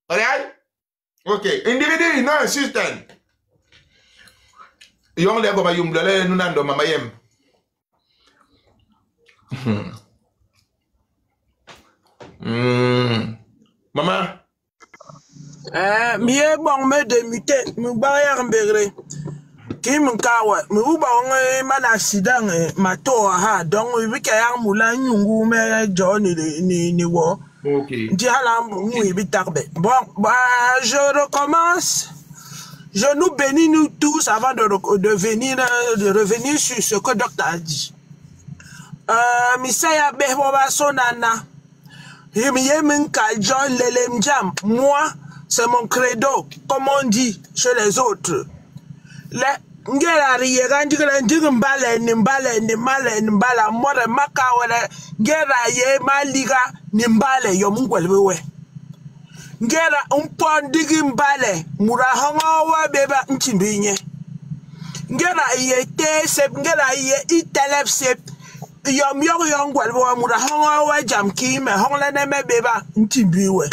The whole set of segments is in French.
Alright? Okay. Individu non assistant. Young lego ma yum dole nunando mama yem. Mama. Miye bon me démuté, me barrière mbegre. Qui me kawa, me uba on man accident mato ha donc we ka mula nyungu me John ni wo. Okay. Di hala mu bitarbe. Bon, je recommence. Je nous bénis nous tous avant de revenir sur ce que docteur a dit. Misaya Behboba Sonana. Moi, c'est mon credo, comme on dit chez les autres. Ngera riega njigala njigimbale nimbale more makawele ngera ye maliga nimbale yomungwelwe. Ngera digimbale murahonga beba nchimbinye. Ngera ye te sep ngera ye itelep sep yom yongwelwe murahonga jamki me hongle neme beba nchimbiwe.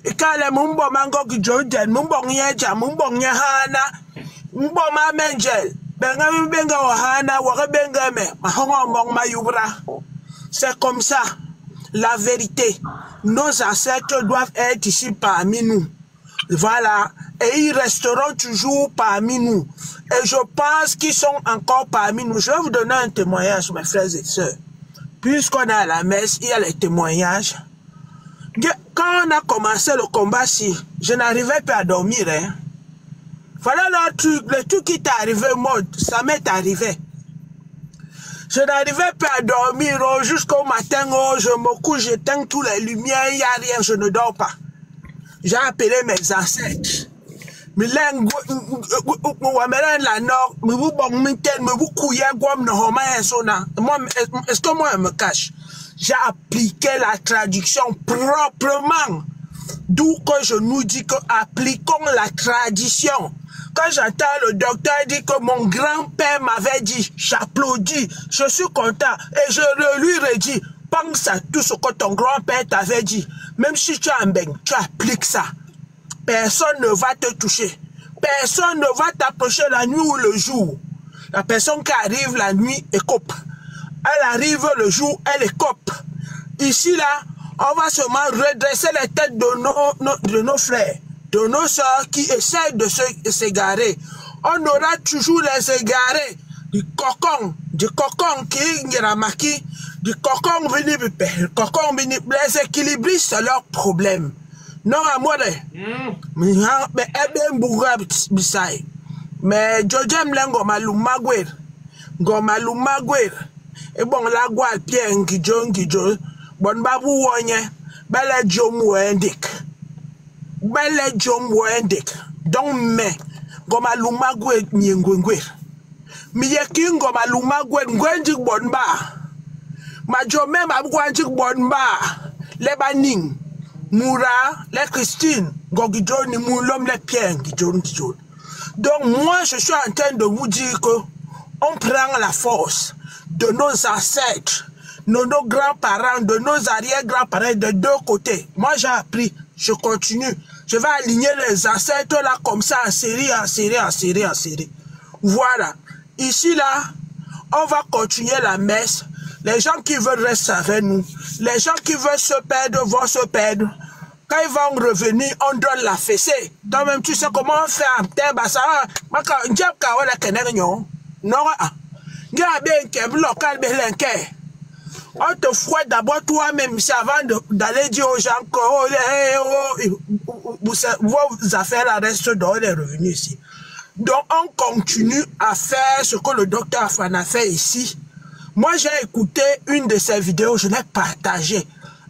Ikale mumbo mango gijoden mumbo nyeja mumbo nyehana mumbo ma menjel benga wahana benga me mahonga mong mayubra. C'est comme ça la vérité. Nos ancêtres doivent être ici parmi nous. Voilà. Et ils resteront toujours parmi nous. Et je pense qu'ils sont encore parmi nous. Je vais vous donner un témoignage, mes frères et sœurs. Puisqu'on est à la messe, il y a les témoignages. Quand on a commencé le combat-ci, je n'arrivais pas à dormir. Hein. Voilà le truc qui t'est arrivé, mode, ça m'est arrivé. Je n'arrivais pas à dormir jusqu'au matin, je me couche, j'éteins toutes les lumières, il n'y a rien, je ne dors pas. J'ai appelé mes ancêtres. Est-ce que moi, je me cache? J'ai appliqué la traduction proprement. D'où que je nous dis que appliquons la tradition. Quand j'entends le docteur dire que mon grand-père m'avait dit, j'applaudis, je suis content. Et je lui redis, pense à tout ce que ton grand-père t'avait dit. Même si tu es en baigne, tu appliques ça. Personne ne va te toucher. Personne ne va t'approcher la nuit ou le jour. La personne qui arrive la nuit écope. Elle arrive le jour, elle écope. Ici, là, on va seulement redresser les têtes de nos frères, de nos soeurs qui essaient de s'égarer. On aura toujours les égarés du cocon qui est ramaki, du cocon venu, les équilibristes, c'est leur problème. Non, à moi, mais Jojem Lengo Malumagwer, Gomalumagwer, et bon, la gual Pierre Ngijo, bon babu wonye, belle Jom Wendik, belle Jom Wendik, donc me, Gomalumagwer Niengwengwer, Miyekin Gomalumagwer Ngwenjik Bonba, Majome Mabwanjik Bonba, Lebaning. Moura, les Christine, Gogijo, ni Moulom, les Pierre, Gijon. Donc, moi, je suis en train de vous dire que on prend la force de nos ancêtres, de nos grands-parents, de nos arrière-grands-parents, de deux côtés. Moi, j'ai appris, je continue. Je vais aligner les ancêtres là, comme ça, en série. Voilà. Ici, là, on va continuer la messe. Les gens qui veulent rester avec nous, les gens qui veulent se perdre vont se perdre. Quand ils vont revenir, on donne la fessée. Toi-même, tu sais comment on fait un terre, bah ça, on te fouette d'abord toi-même, avant d'aller dire aux gens que vos affaires restent dans les revenus ici. Donc, on continue à faire ce que le docteur Afan a fait ici. Moi, j'ai écouté une de ses vidéos, je l'ai partagée.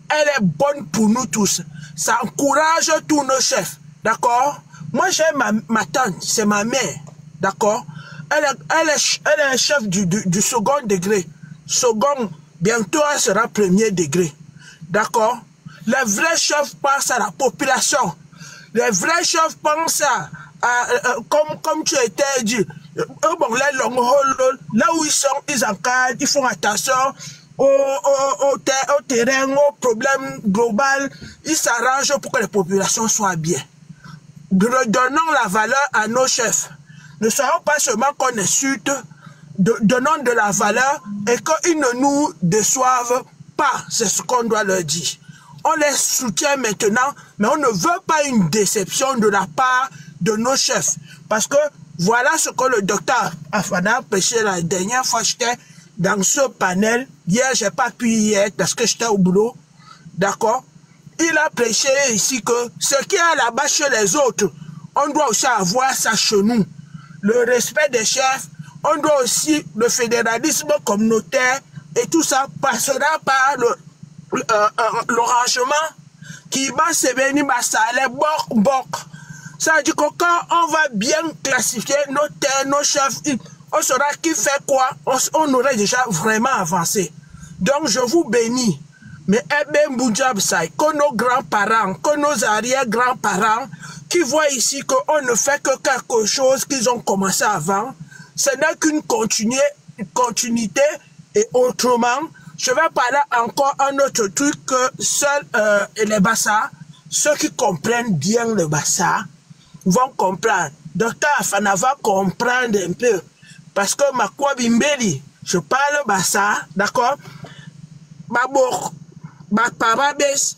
Elle est bonne pour nous tous. Ça encourage tous nos chefs. D'accord? Moi, j'ai ma tante, c'est ma mère. D'accord? Elle est un chef du second degré. Second, bientôt, elle sera premier degré. D'accord? Les vrais chefs pensent à la population. Les vrais chefs pensent comme tu étais dit. Bon, là où ils sont, ils encadrent, ils font attention. au terrain, au problème global, ils s'arrangent pour que les populations soient bien. Donnons la valeur à nos chefs. Ne soyons pas seulement qu'on insulte, donnons de la valeur et qu'ils ne nous déçoivent pas, c'est ce qu'on doit leur dire. On les soutient maintenant, mais on ne veut pas une déception de la part de nos chefs. Parce que voilà ce que le docteur Afana a prêché la dernière fois. J'étais dans ce panel. Hier, je n'ai pas pu y être parce que j'étais au boulot. D'accord? Il a prêché ici que ce qui est là-bas chez les autres, on doit aussi avoir ça chez nous. Le respect des chefs, on doit aussi le fédéralisme communautaire et tout ça passera par l'arrangement qui va se venir, ça allait bok. Ça veut dire que quand on va bien classifier nos terres, nos chefs, on saura qui fait quoi, on aurait déjà vraiment avancé. Donc je vous bénis. Mais que nos grands-parents, que nos arrière-grands-parents, qui voient ici qu'on ne fait que quelque chose qu'ils ont commencé avant, ce n'est qu'une continuité et autrement, je vais parler encore un autre truc que seuls les Bassa, ceux qui comprennent bien le Bassa, vont comprendre. Docteur Afana va comprendre un peu. Parce que ma quoi bimbeli, je parle Bassa, d'accord? Babor, Bababes,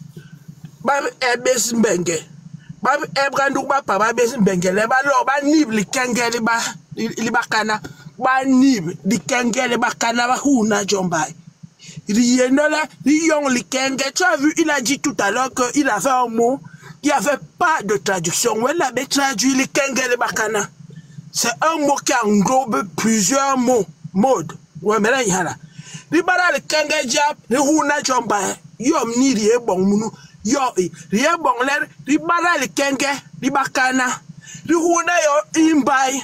Bab Ebes Mbenge, Bab Ebrandou Bababes Mbenge, les balors, Banib, les Kengel, les Bakana, Banib, les Kengel, les Bakana, Huna Jombai. Rienola, Rion, les Kengel, tu as vu, il a dit tout à l'heure qu'il avait un mot. Il n'y avait pas de traduction. On avait traduit les Kengel et Bakana. C'est un mot qui englobe plusieurs mots. Mode. Ouais, mais là, il y a là. Les bara les Kengel Jap, les Huna Jomba, Yom ni Rie Bon Mounou, Yo, Rie Bon Ler, les bara les Kengel, les Bakana, les Huna Yo Imbai,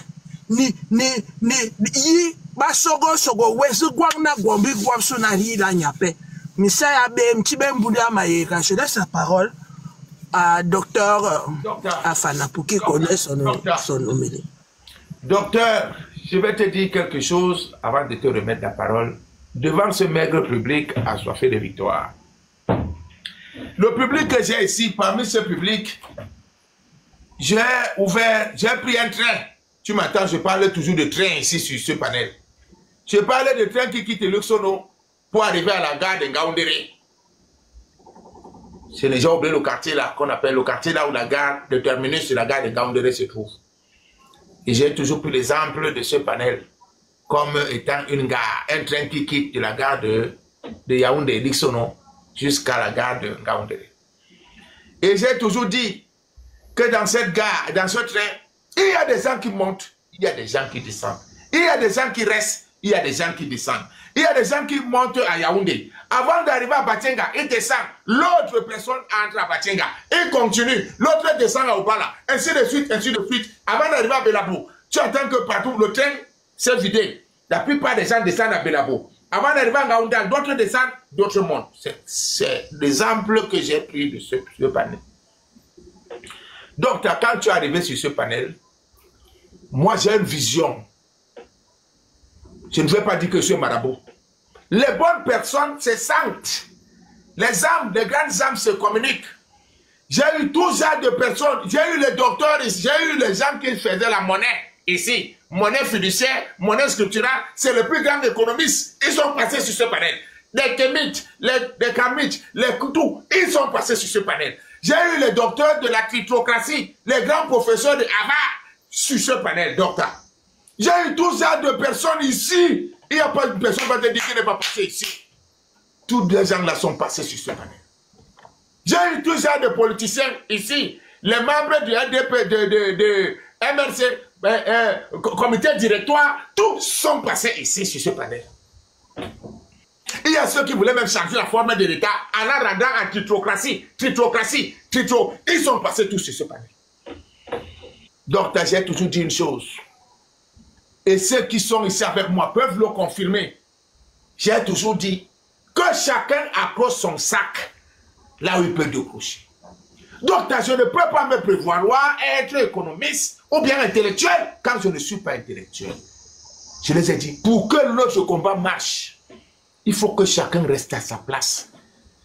Yi, Basogo, Sogo, West, Guagna, Gombi, Guapsonari, la Nyape. Mais ça, il y a un petit peu de Maïka. Je laisse la parole à docteur Afana pour qu'il connaisse son homélie. Docteur, je vais te dire quelque chose avant de te remettre la parole. Devant ce maigre public assoiffé de victoire. Le public que j'ai ici, parmi ce public, j'ai pris un train. Tu m'entends, je parle toujours de train ici sur ce panel. Je parlais de train qui quitte Luxono pour arriver à la gare de Ngaoundéré. C'est les gens oubliés le quartier là, qu'on appelle le quartier là où la gare, le terminus de la gare de Ngaoundéré se trouve. Et j'ai toujours pris l'exemple de ce panel comme étant une gare, un train qui quitte de la gare de Yaoundé, Dixono, jusqu'à la gare de Ngaoundéré. Et j'ai toujours dit que dans cette gare, dans ce train, il y a des gens qui montent, il y a des gens qui descendent. Il y a des gens qui restent, il y a des gens qui descendent. Il y a des gens qui montent à Yaoundé. Avant d'arriver à Batenga, ils descendent. L'autre personne entre à Batenga. Il continue. L'autre descend à Opala. Ainsi de suite, ainsi de suite. Avant d'arriver à Belabo, tu attends que partout, le train s'est vidé. La plupart des gens descendent à Belabo. Avant d'arriver à Ngaoundé, d'autres descendent, d'autres montent. C'est l'exemple que j'ai pris de ce panel. Donc, quand tu es arrivé sur ce panel, moi j'ai une vision. Je ne vais pas dire que je suis marabout. Les bonnes personnes se sentent. Les âmes, les grandes âmes se communiquent. J'ai eu tout genre de personnes. J'ai eu les docteurs ici. J'ai eu les gens qui faisaient la monnaie ici. Monnaie fiduciaire, monnaie scripturale. C'est le plus grand économiste. Ils sont passés sur ce panel. Les kémites, les kamites, les couteaux. Ils sont passés sur ce panel. J'ai eu les docteurs de la cryptocratie. Les grands professeurs de Harvard sur ce panel, docteur. J'ai eu tout ça de personnes ici. Il n'y a pas une personne qui va te dire qu'il n'est pas passé ici. Tous les gens là sont passés sur ce panel. J'ai eu tout ça de politiciens ici. Les membres du RDP, de MRC, comité directoire, tous sont passés ici sur ce panel. Il y a ceux qui voulaient même changer la forme de l'État en la rendant en tritocratie. Ils sont passés tous sur ce panel. Donc, j'ai toujours dit une chose. Et ceux qui sont ici avec moi peuvent le confirmer. J'ai toujours dit que chacun accroche son sac là où il peut décrocher. Donc, je ne peux pas me prévoir être économiste ou bien intellectuel quand je ne suis pas intellectuel. Je les ai dit, pour que notre combat marche, Il faut que chacun reste à sa place.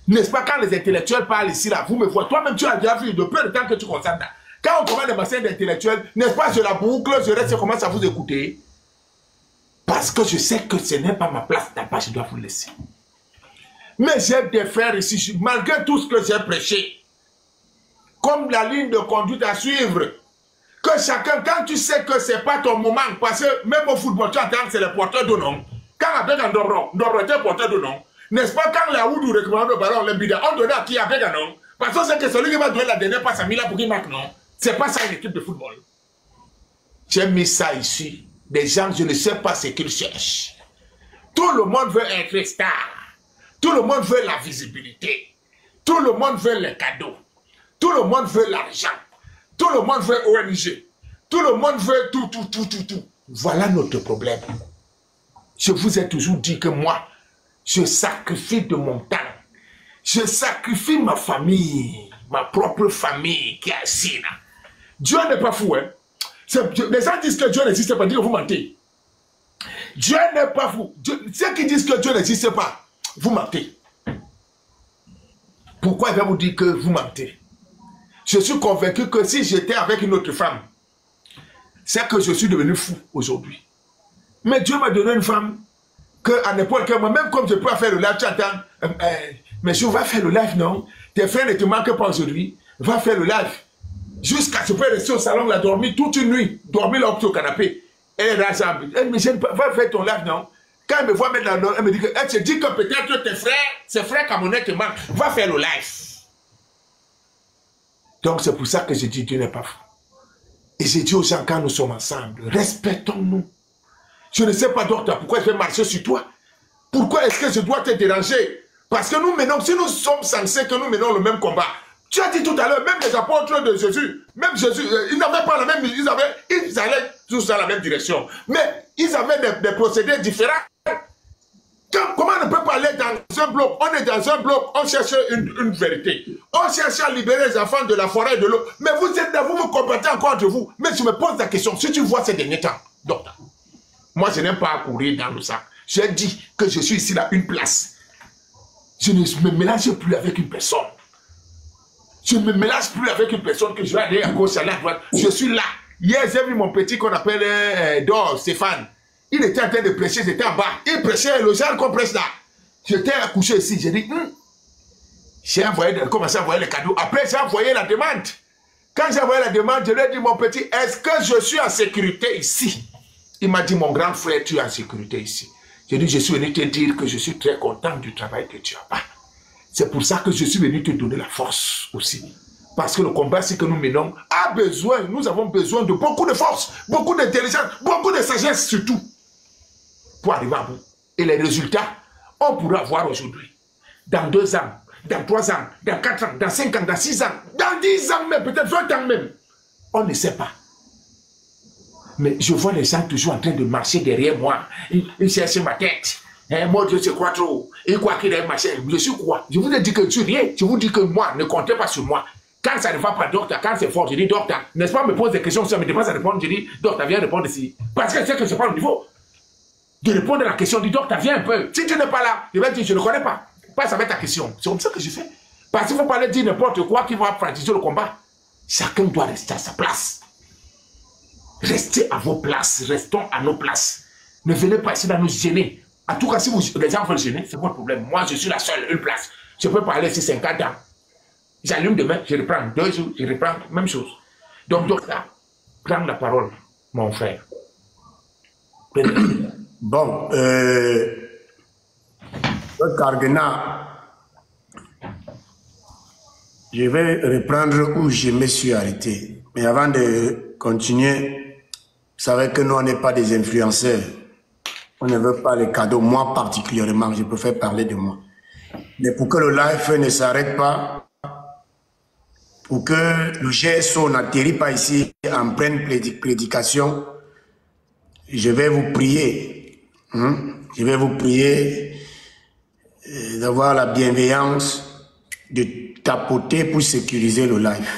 N'est-ce pas, quand les intellectuels parlent ici, là, vous me voyez, toi-même tu as déjà vu, de peu de temps que tu constates. Quand on commande des bassins d'intellectuels, n'est-ce pas, je la boucle, je reste, je commence à vous écouter. Parce que je sais que ce n'est pas ma place d'abord, je dois vous laisser. Mais j'ai des frères ici, malgré tout ce que j'ai prêché, comme la ligne de conduite à suivre, que chacun, quand tu sais que ce n'est pas ton moment, parce que même au football, tu entends que c'est le porteur de nom. Quand avec un Ndoro était porteur de nom, n'est-ce pas, quand la Oudou récupère le ballon, le bidon, on donne à qui avec un nom. Parce que c'est que celui qui va donner la dernière passe à Mila pour qu'il marque, non. C'est pas ça une équipe de football. J'ai mis ça ici. Des gens, je ne sais pas ce qu'ils cherchent. Tout le monde veut être star. Tout le monde veut la visibilité. Tout le monde veut les cadeaux. Tout le monde veut l'argent. Tout le monde veut ONG. Tout le monde veut tout. Voilà notre problème. Je vous ai toujours dit que moi, je sacrifie de mon temps. Je sacrifie ma famille, ma propre famille qui est assise là. Dieu n'est pas fou, hein. Les gens disent que Dieu n'existe pas, disent que vous mentez. Dieu n'est pas fou. Ceux qui disent que Dieu n'existe pas, vous mentez. Pourquoi il va vous dire que vous mentez? Je suis convaincu que si j'étais avec une autre femme, c'est que je suis devenu fou aujourd'hui. Mais Dieu m'a donné une femme que à n'importe quel moment, même comme je peux faire le live, tu attends, mais je vais faire le live, non? Tes frères ne te manquent pas aujourd'hui, va faire le live. Jusqu'à ce que je peux rester au salon, la dormir toute une nuit, dormir là au canapé. Elle rassemble. Elle me dit, va faire ton live, non? Quand elle me voit mettre la elle me dit que, elle se dit que peut-être tes frères, ses frères camerounais te manquent, va faire le live. Donc c'est pour ça que je dis Dieu n'est pas fou. Et j'ai dit aux gens quand nous sommes ensemble, respectons-nous. Je ne sais pas docteur pourquoi je vais marcher sur toi. Pourquoi est-ce que je dois te déranger? Parce que nous menons, si nous sommes censés que nous menons le même combat. Tu as dit tout à l'heure, même les apôtres de Jésus, même Jésus, ils n'avaient pas la même, ils allaient tous dans la même direction. Mais ils avaient des procédés différents. Comment on ne peut pas aller dans un bloc? On est dans un bloc, on cherche une vérité. On cherche à libérer les enfants de la forêt et de l'eau. Mais vous êtes là, vous vous combattez encore entre vous. Mais je me pose la question, si tu vois ces derniers temps, docteur, moi je n'aime pas courir dans le sac. J'ai dit que je suis ici là, une place. Je ne me mélange plus avec une personne. Je ne me mélange plus avec une personne que je vais aller à gauche, à la droite. Je suis là. Hier, j'ai vu mon petit qu'on appelle Dor, Stéphane. Il était en train de prêcher, j'étais en bas. Il prêchait le genre qu'on prêche là. J'étais accouché ici. J'ai dit, j'ai envoyé, commencé à envoyer les cadeaux. Après, j'ai envoyé la demande. Quand j'ai envoyé la demande, je lui ai dit, mon petit, est-ce que je suis en sécurité ici? Il m'a dit, mon grand frère, tu es en sécurité ici. J'ai dit, je suis venu te dire que je suis très content du travail que tu as pas. C'est pour ça que je suis venu te donner la force aussi. Parce que le combat, c'est que nous menons, a besoin, nous avons besoin de beaucoup de force, beaucoup d'intelligence, beaucoup de sagesse surtout, pour arriver à bout. Et les résultats, on pourra voir aujourd'hui. Dans 2 ans, dans 3 ans, dans 4 ans, dans 5 ans, dans 6 ans, dans 10 ans même, peut-être 20 ans même. On ne sait pas. Mais je vois les gens toujours en train de marcher derrière moi. Ils cherchent ma tête. Moi, Dieu, je crois trop. Et quoi qu'il ait marché, je suis quoi? Je vous ai dit que je suis rien. Je vous dis que moi, ne comptez pas sur moi. Quand ça ne va pas, docteur, quand c'est fort, je dis, docteur, n'est-ce pas, me pose des questions, ça me dépasse à répondre, je dis, docteur, viens répondre ici. Parce que c'est que je n'ai pas le niveau de répondre à la question, dis, docteur, viens un peu. Si tu n'es pas là, je vais dire, je ne connais pas. Passe avec ta question. C'est comme ça que je fais. Parce qu'il ne faut pas aller dire n'importe quoi qui va fragiliser le combat. Chacun doit rester à sa place. Restez à vos places, restons à nos places. Ne venez pas ici dans nous gêner. En tout cas, si les gens veulent gêner, c'est votre problème. Moi, je suis la seule, une place. Je peux parler ici 50 ans. J'allume demain, je reprends 2 jours, je reprends, même chose. Donc, docteur, prends la parole, mon frère. Bon, le Cargena, je vais reprendre où je me suis arrêté. Mais avant de continuer, vous savez que nous, on n'est pas des influenceurs. On ne veut pas les cadeaux, moi particulièrement, je préfère parler de moi. Mais pour que le live ne s'arrête pas, pour que le GSO n'atterrit pas ici en pleine prédication, je vais vous prier. Je vais vous prier d'avoir la bienveillance de tapoter pour sécuriser le live.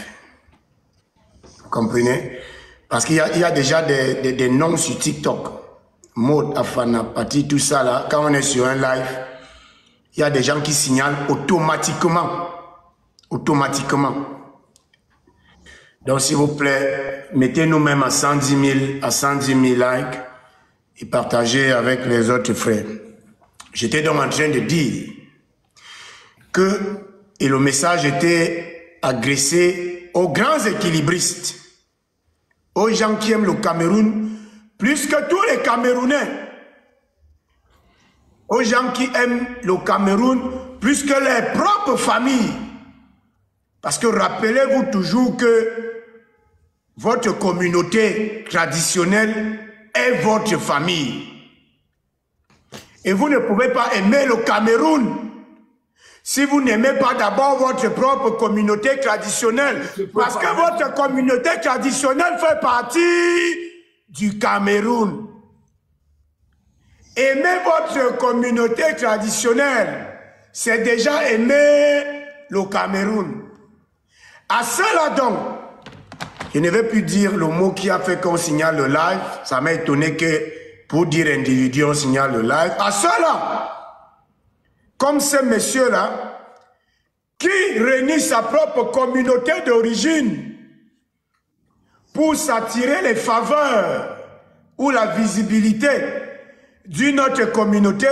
Vous comprenez? Parce qu'il y a déjà des noms sur TikTok. Mode, Afana, Pati, tout ça là. Quand on est sur un live, il y a des gens qui signalent automatiquement. Automatiquement. Donc, s'il vous plaît, mettez nous-mêmes à 110 000 likes et partagez avec les autres frères. J'étais donc en train de dire que, et le message était adressé aux grands équilibristes, aux gens qui aiment le Cameroun plus que tous les Camerounais, aux gens qui aiment le Cameroun plus que leurs propres familles. Parce que rappelez-vous toujours que votre communauté traditionnelle est votre famille. Et vous ne pouvez pas aimer le Cameroun si vous n'aimez pas d'abord votre propre communauté traditionnelle. Parce que votre communauté traditionnelle fait partie du Cameroun. Aimer votre communauté traditionnelle, c'est déjà aimer le Cameroun. À cela donc, je ne vais plus dire le mot qui a fait qu'on signale le live. Ça m'a étonné que pour dire individu, on signale le live. À cela, comme ce monsieur-là, qui réunit sa propre communauté d'origine pour s'attirer les faveurs ou la visibilité d'une autre communauté,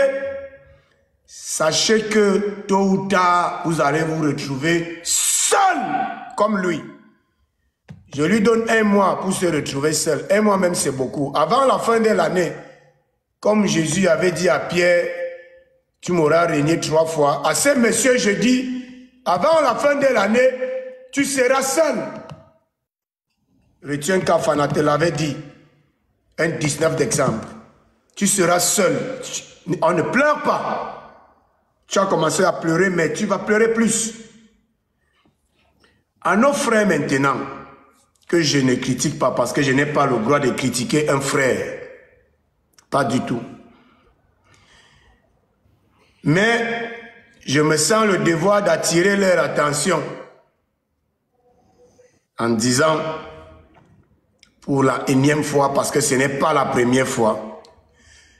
sachez que tôt ou tard, vous allez vous retrouver seul comme lui. Je lui donne 1 mois pour se retrouver seul. 1 mois même, c'est beaucoup. Avant la fin de l'année, comme Jésus avait dit à Pierre, tu m'auras régné 3 fois. À ce monsieur, je dis, avant la fin de l'année, tu seras seul. Retiens qu'Afana te l'avait dit, un 19 d'exemple. Tu seras seul. On ne pleure pas. Tu as commencé à pleurer, mais tu vas pleurer plus. À nos frères maintenant, que je ne critique pas parce que je n'ai pas le droit de critiquer un frère. Pas du tout. Mais je me sens le devoir d'attirer leur attention en disant, pour la énième fois, parce que ce n'est pas la première fois,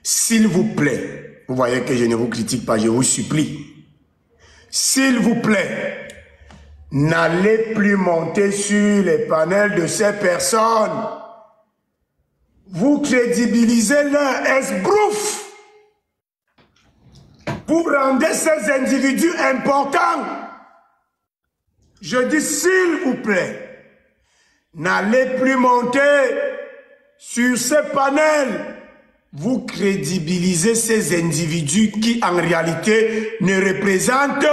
s'il vous plaît, vous voyez que je ne vous critique pas, je vous supplie, s'il vous plaît, n'allez plus monter sur les panels de ces personnes. Vous crédibilisez leur esbrouf. Vous rendez ces individus importants. Je dis s'il vous plaît, n'allez plus monter sur ces panels. Vous crédibilisez ces individus qui en réalité ne représentent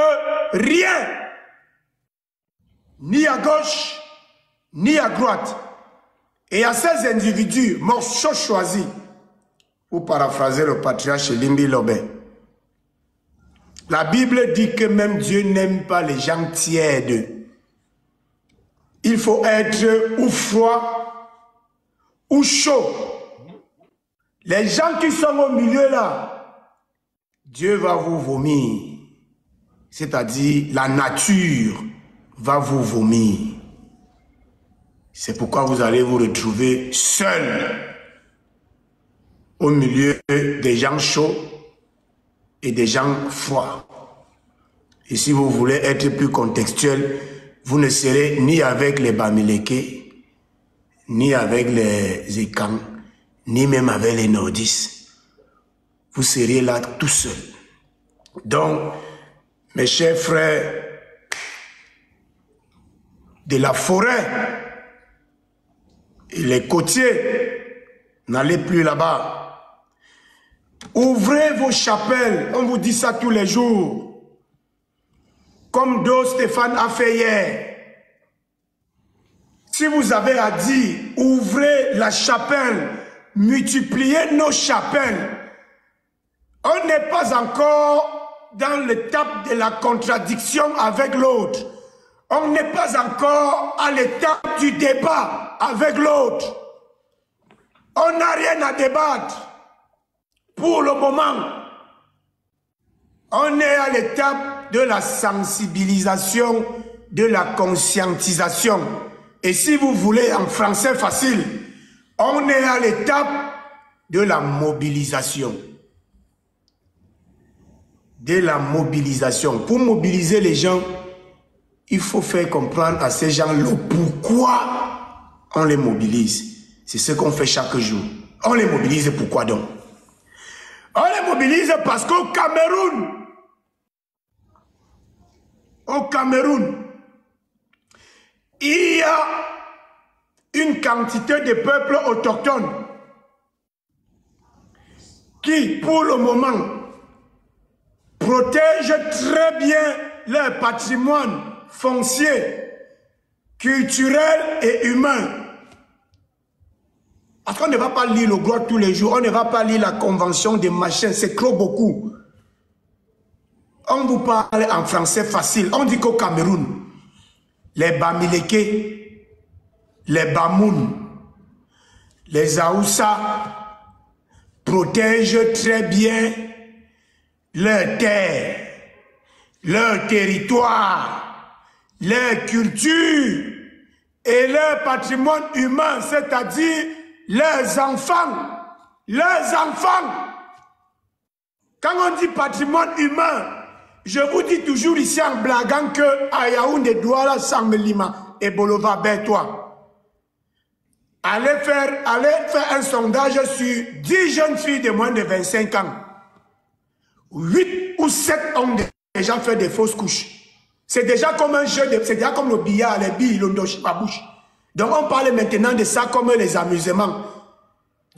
rien. Ni à gauche, ni à droite. Et à ces individus, morceaux choisis, pour paraphraser le patriarche Limbi Lobé, la Bible dit que même Dieu n'aime pas les gens tièdes. Il faut être ou froid ou chaud. Les gens qui sont au milieu là, Dieu va vous vomir. C'est-à-dire la nature va vous vomir. C'est pourquoi vous allez vous retrouver seul au milieu des gens chauds et des gens froids. Et si vous voulez être plus contextuel, vous ne serez ni avec les Bamileke, ni avec les Ekans, ni même avec les Nordistes. Vous serez là tout seul. Donc, mes chers frères de la forêt et les côtiers, n'allez plus là-bas. Ouvrez vos chapelles, on vous dit ça tous les jours. Comme Do Stéphane a fait hier. Si vous avez à dire, ouvrez la chapelle, multipliez nos chapelles. On n'est pas encore dans l'étape de la contradiction avec l'autre. On n'est pas encore à l'étape du débat avec l'autre. On n'a rien à débattre. Pour le moment, on est à l'étape de la sensibilisation, de la conscientisation. Et si vous voulez en français facile, on est à l'étape de la mobilisation. de la mobilisation. Pour mobiliser les gens, il faut faire comprendre à ces gens le pourquoi on les mobilise. C'est ce qu'on fait chaque jour. On les mobilise pourquoi donc? On les mobilise parce qu'au Cameroun, il y a une quantité de peuples autochtones qui, pour le moment, protègent très bien leur patrimoine foncier, culturel et humain. Parce qu'on ne va pas lire le droit tous les jours, on ne va pas lire la convention des machins, c'est trop beaucoup. On vous parle en français facile. On dit qu'au Cameroun, les Bamileke, les Bamoun, les Aoussa protègent très bien leur terre, leur territoire, leur culture et leur patrimoine humain, c'est-à-dire leurs enfants. Leurs enfants. Quand on dit patrimoine humain, je vous dis toujours ici en blaguant que à Yaoundé, Douala, Sanmelima et Bolova, toi. Allez faire un sondage sur 10 jeunes filles de moins de 25 ans. 8 ou 7 ont déjà fait des fausses couches. C'est déjà comme un jeu, c'est déjà comme le billard, les billes, l'ondoshipa-bouche. Donc on parle maintenant de ça comme les amusements.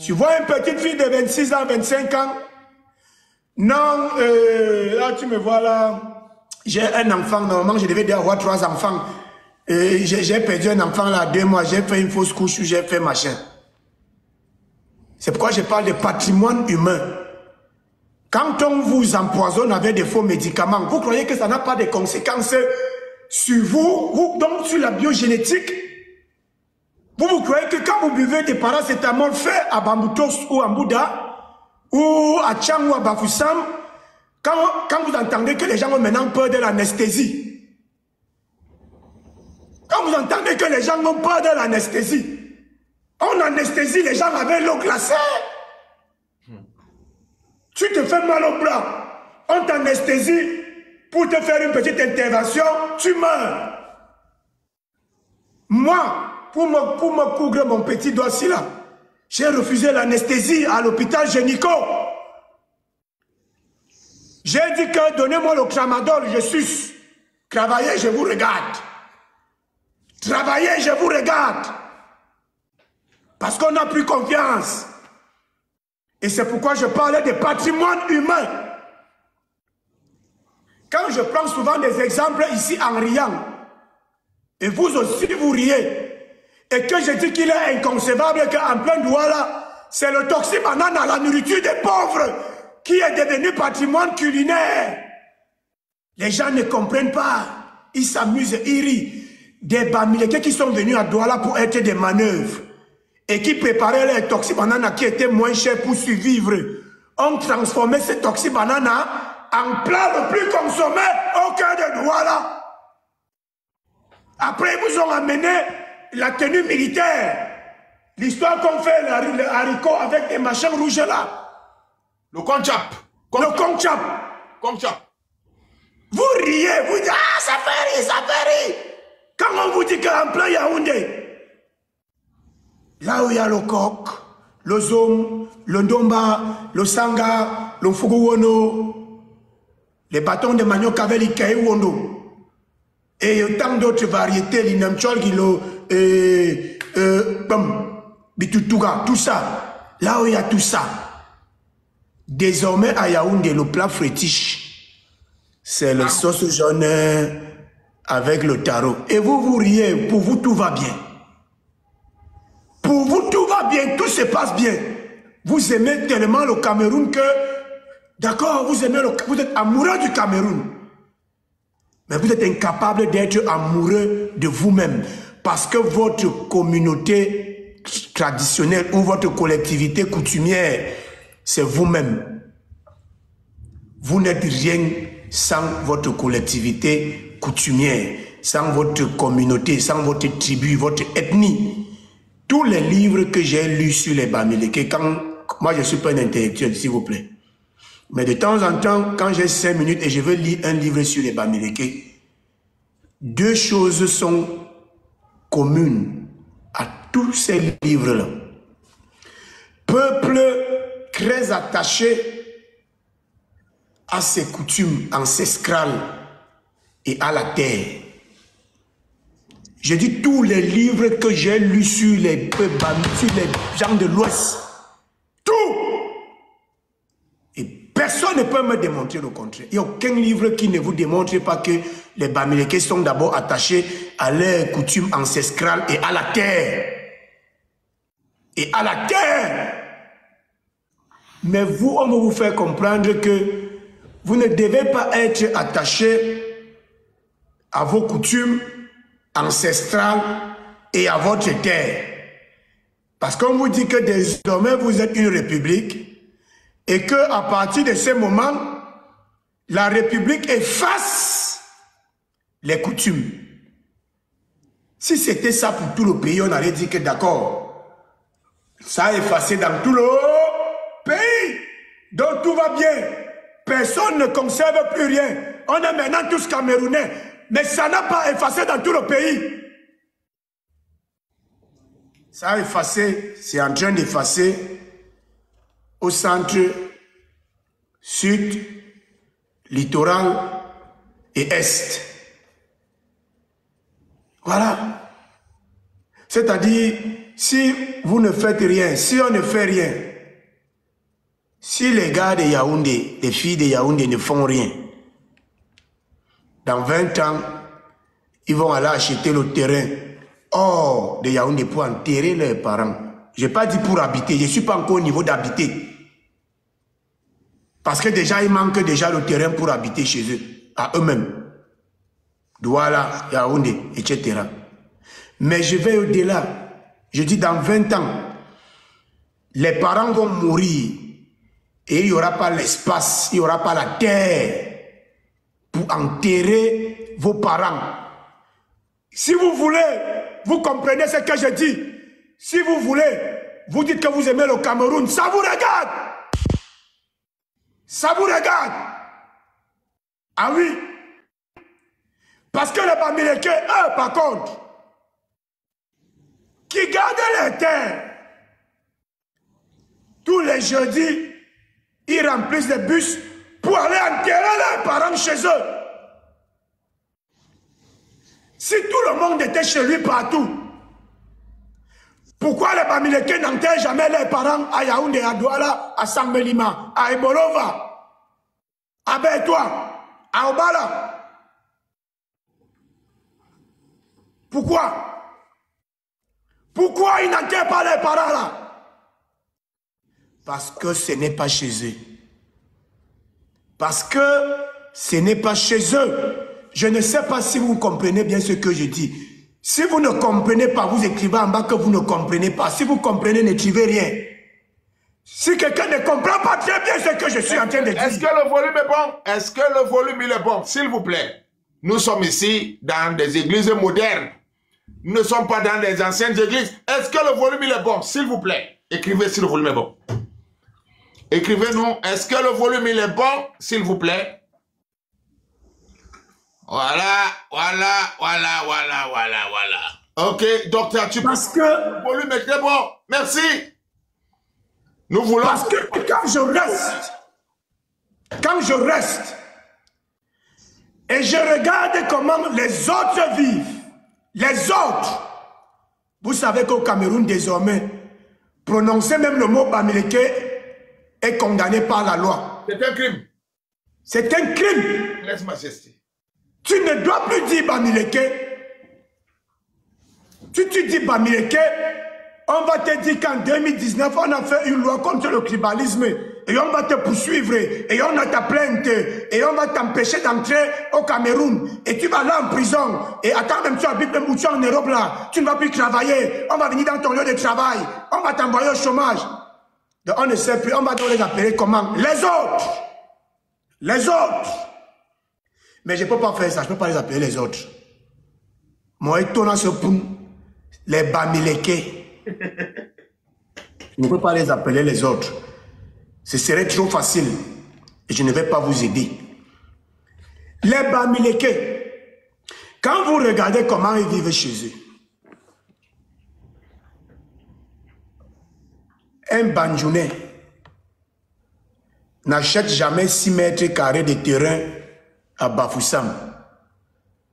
Tu vois une petite fille de 26 ans, 25 ans. Non, là tu me vois là. J'ai un enfant, normalement je devais déjà avoir 3 enfants. J'ai perdu un enfant là 2 mois, j'ai fait une fausse couche, j'ai fait machin. C'est pourquoi je parle de patrimoine humain. Quand on vous empoisonne avec des faux médicaments, vous croyez que ça n'a pas de conséquences sur vous, donc sur la biogénétique? Vous croyez que quand vous buvez des paracétamol fait à Bamboutos ou à Mbouda, ou à Tchang ou à Bafoussam, quand vous entendez que les gens ont maintenant peur de l'anesthésie, quand vous entendez que les gens ont peur de l'anesthésie, on anesthésie les gens avec l'eau glacée. Tu te fais mal au bras, on t'anesthésie pour te faire une petite intervention, tu meurs. Moi, pour me couvrir mon petit doigt-ci là, j'ai refusé l'anesthésie à l'hôpital Génico. J'ai dit que donnez-moi le tramadol, je suce. Travaillez, je vous regarde. Travaillez, je vous regarde. Parce qu'on n'a plus confiance. Et c'est pourquoi je parlais de patrimoine humain. Quand je prends souvent des exemples ici en riant, et vous aussi vous riez, et que je dis qu'il est inconcevable qu'en plein Douala, c'est le toxibanane à la nourriture des pauvres qui est devenu patrimoine culinaire. Les gens ne comprennent pas. Ils s'amusent, ils rient. Des Bamileke qui sont venus à Douala pour être des manœuvres et qui préparaient les toxibanane qui étaient moins chers pour survivre, ont transformé ces toxibanane en plat le plus consommé au cœur de Douala. Après, ils vous ont amené la tenue militaire. L'histoire qu'on fait, le haricot avec des machins rouges là. Le conchap. Le conchap. Conchap. Vous riez, vous dites, ah, ça fait rire, ça fait rire. Quand on vous dit qu'en plein Yaoundé, là où il y a le coq, le zom, le ndomba, le sanga, le fuguwono, les bâtons de manioc avec les kaïwondo, et tant d'autres variétés, l'inamchol, bitutuga, tout ça, là où il y a tout ça, désormais à Yaoundé, le plat fétiche, c'est le sauce jaune avec le taro. Et vous, vous riez, pour vous tout va bien. Pour vous tout va bien, tout se passe bien. Vous aimez tellement le Cameroun que, d'accord, vous êtes amoureux du Cameroun. Mais vous êtes incapable d'être amoureux de vous-même. Parce que votre communauté traditionnelle ou votre collectivité coutumière, c'est vous-même. Vous n'êtes rien sans votre collectivité coutumière, sans votre communauté, sans votre tribu, votre ethnie. Tous les livres que j'ai lus sur les Bamileke, quand moi je ne suis pas un intellectuel, s'il vous plaît. Mais de temps en temps, quand j'ai 5 minutes et je veux lire un livre sur les Bamileke, deux choses sont communes à tous ces livres-là. Peuple très attaché à ses coutumes ancestrales et à la terre. Je dis tous les livres que j'ai lus sur les gens de l'Ouest. Tout! Et personne ne peut me démontrer le contraire. Il n'y a aucun livre qui ne vous démontre pas que les Bamileke sont d'abord attachés à leurs coutumes ancestrales et à la terre. Et à la terre! Mais vous, on va vous faire comprendre que vous ne devez pas être attaché à vos coutumes ancestrales et à votre terre. Parce qu'on vous dit que désormais vous êtes une république et qu'à partir de ce moment, la république efface les coutumes. Si c'était ça pour tout le pays, on allait dire que d'accord, ça a effacé dans tout le pays, donc tout va bien. Personne ne conserve plus rien. On est maintenant tous Camerounais. Mais ça n'a pas effacé dans tout le pays. Ça a effacé, c'est en train d'effacer au centre, sud, littoral et est. Voilà. C'est-à-dire, si vous ne faites rien, si on ne fait rien, si les gars de Yaoundé, les filles de Yaoundé ne font rien, dans 20 ans, ils vont aller acheter le terrain hors de Yaoundé pour enterrer leurs parents. Je n'ai pas dit pour habiter, je ne suis pas encore au niveau d'habiter. Parce que déjà, il manque déjà le terrain pour habiter chez eux, à eux-mêmes. Douala, Yaoundé, etc. Mais je vais au-delà. Je dis dans 20 ans, les parents vont mourir et il n'y aura pas l'espace, il n'y aura pas la terre pour enterrer vos parents. Si vous voulez, vous comprenez ce que je dis. Si vous voulez, vous dites que vous aimez le Cameroun, ça vous regarde. Ça vous regarde. Ah oui. Parce que les Bamileke, eux, par contre, qui gardent les terres, tous les jeudis, ils remplissent des bus pour aller enterrer leurs parents chez eux. Si tout le monde était chez lui partout, pourquoi les Bamileke n'enterrent jamais leurs parents à Yaoundé, à Douala, à Sambelima, à Ebolova, à Bertois, à Obala? Pourquoi? Pourquoi ils n'enterrent pas leurs parents là? Parce que ce n'est pas chez eux. Parce que ce n'est pas chez eux. Je ne sais pas si vous comprenez bien ce que je dis. Si vous ne comprenez pas, vous écrivez en bas que vous ne comprenez pas. Si vous comprenez, n'écrivez rien. Si quelqu'un ne comprend pas très bien ce que je suis en train de dire... Est-ce que le volume est bon? Est-ce que le volume il est bon? S'il vous plaît. Nous sommes ici dans des églises modernes. Nous ne sommes pas dans des anciennes églises. Est-ce que le volume il est bon? S'il vous plaît. Écrivez si le volume est bon. Écrivez-nous. Est-ce que le volume il est bon? S'il vous plaît. Voilà. Ok, docteur, tu penses que le volume est très bon. Merci. Nous voulons... Parce que quand je reste, et je regarde comment les autres vivent, les autres, vous savez qu'au Cameroun désormais, prononcer même le mot Bamileke est condamné par la loi. C'est un crime. C'est un crime. Laisse majesté. Tu ne dois plus dire Bamileke. Si tu dis Bamileke, on va te dire qu'en 2019, on a fait une loi contre le tribalisme et on va te poursuivre et on a ta plainte et on va t'empêcher d'entrer au Cameroun et tu vas là en prison et attends même tu habites même où tu es en Europe là, tu ne vas plus travailler, on va venir dans ton lieu de travail, on va t'envoyer au chômage. Donc on ne sait plus, on va donc les appeler comment? Les autres. Les autres. Mais je ne peux pas faire ça, je ne peux pas les appeler les autres. Moi, étonnant ce poum, les Bamileke. Je ne peux pas les appeler les autres. Ce serait trop facile. Et je ne vais pas vous aider. Les Bamileke, quand vous regardez comment ils vivent chez eux, un Banjounais n'achète jamais 6 mètres carrés de terrain à Bafoussam.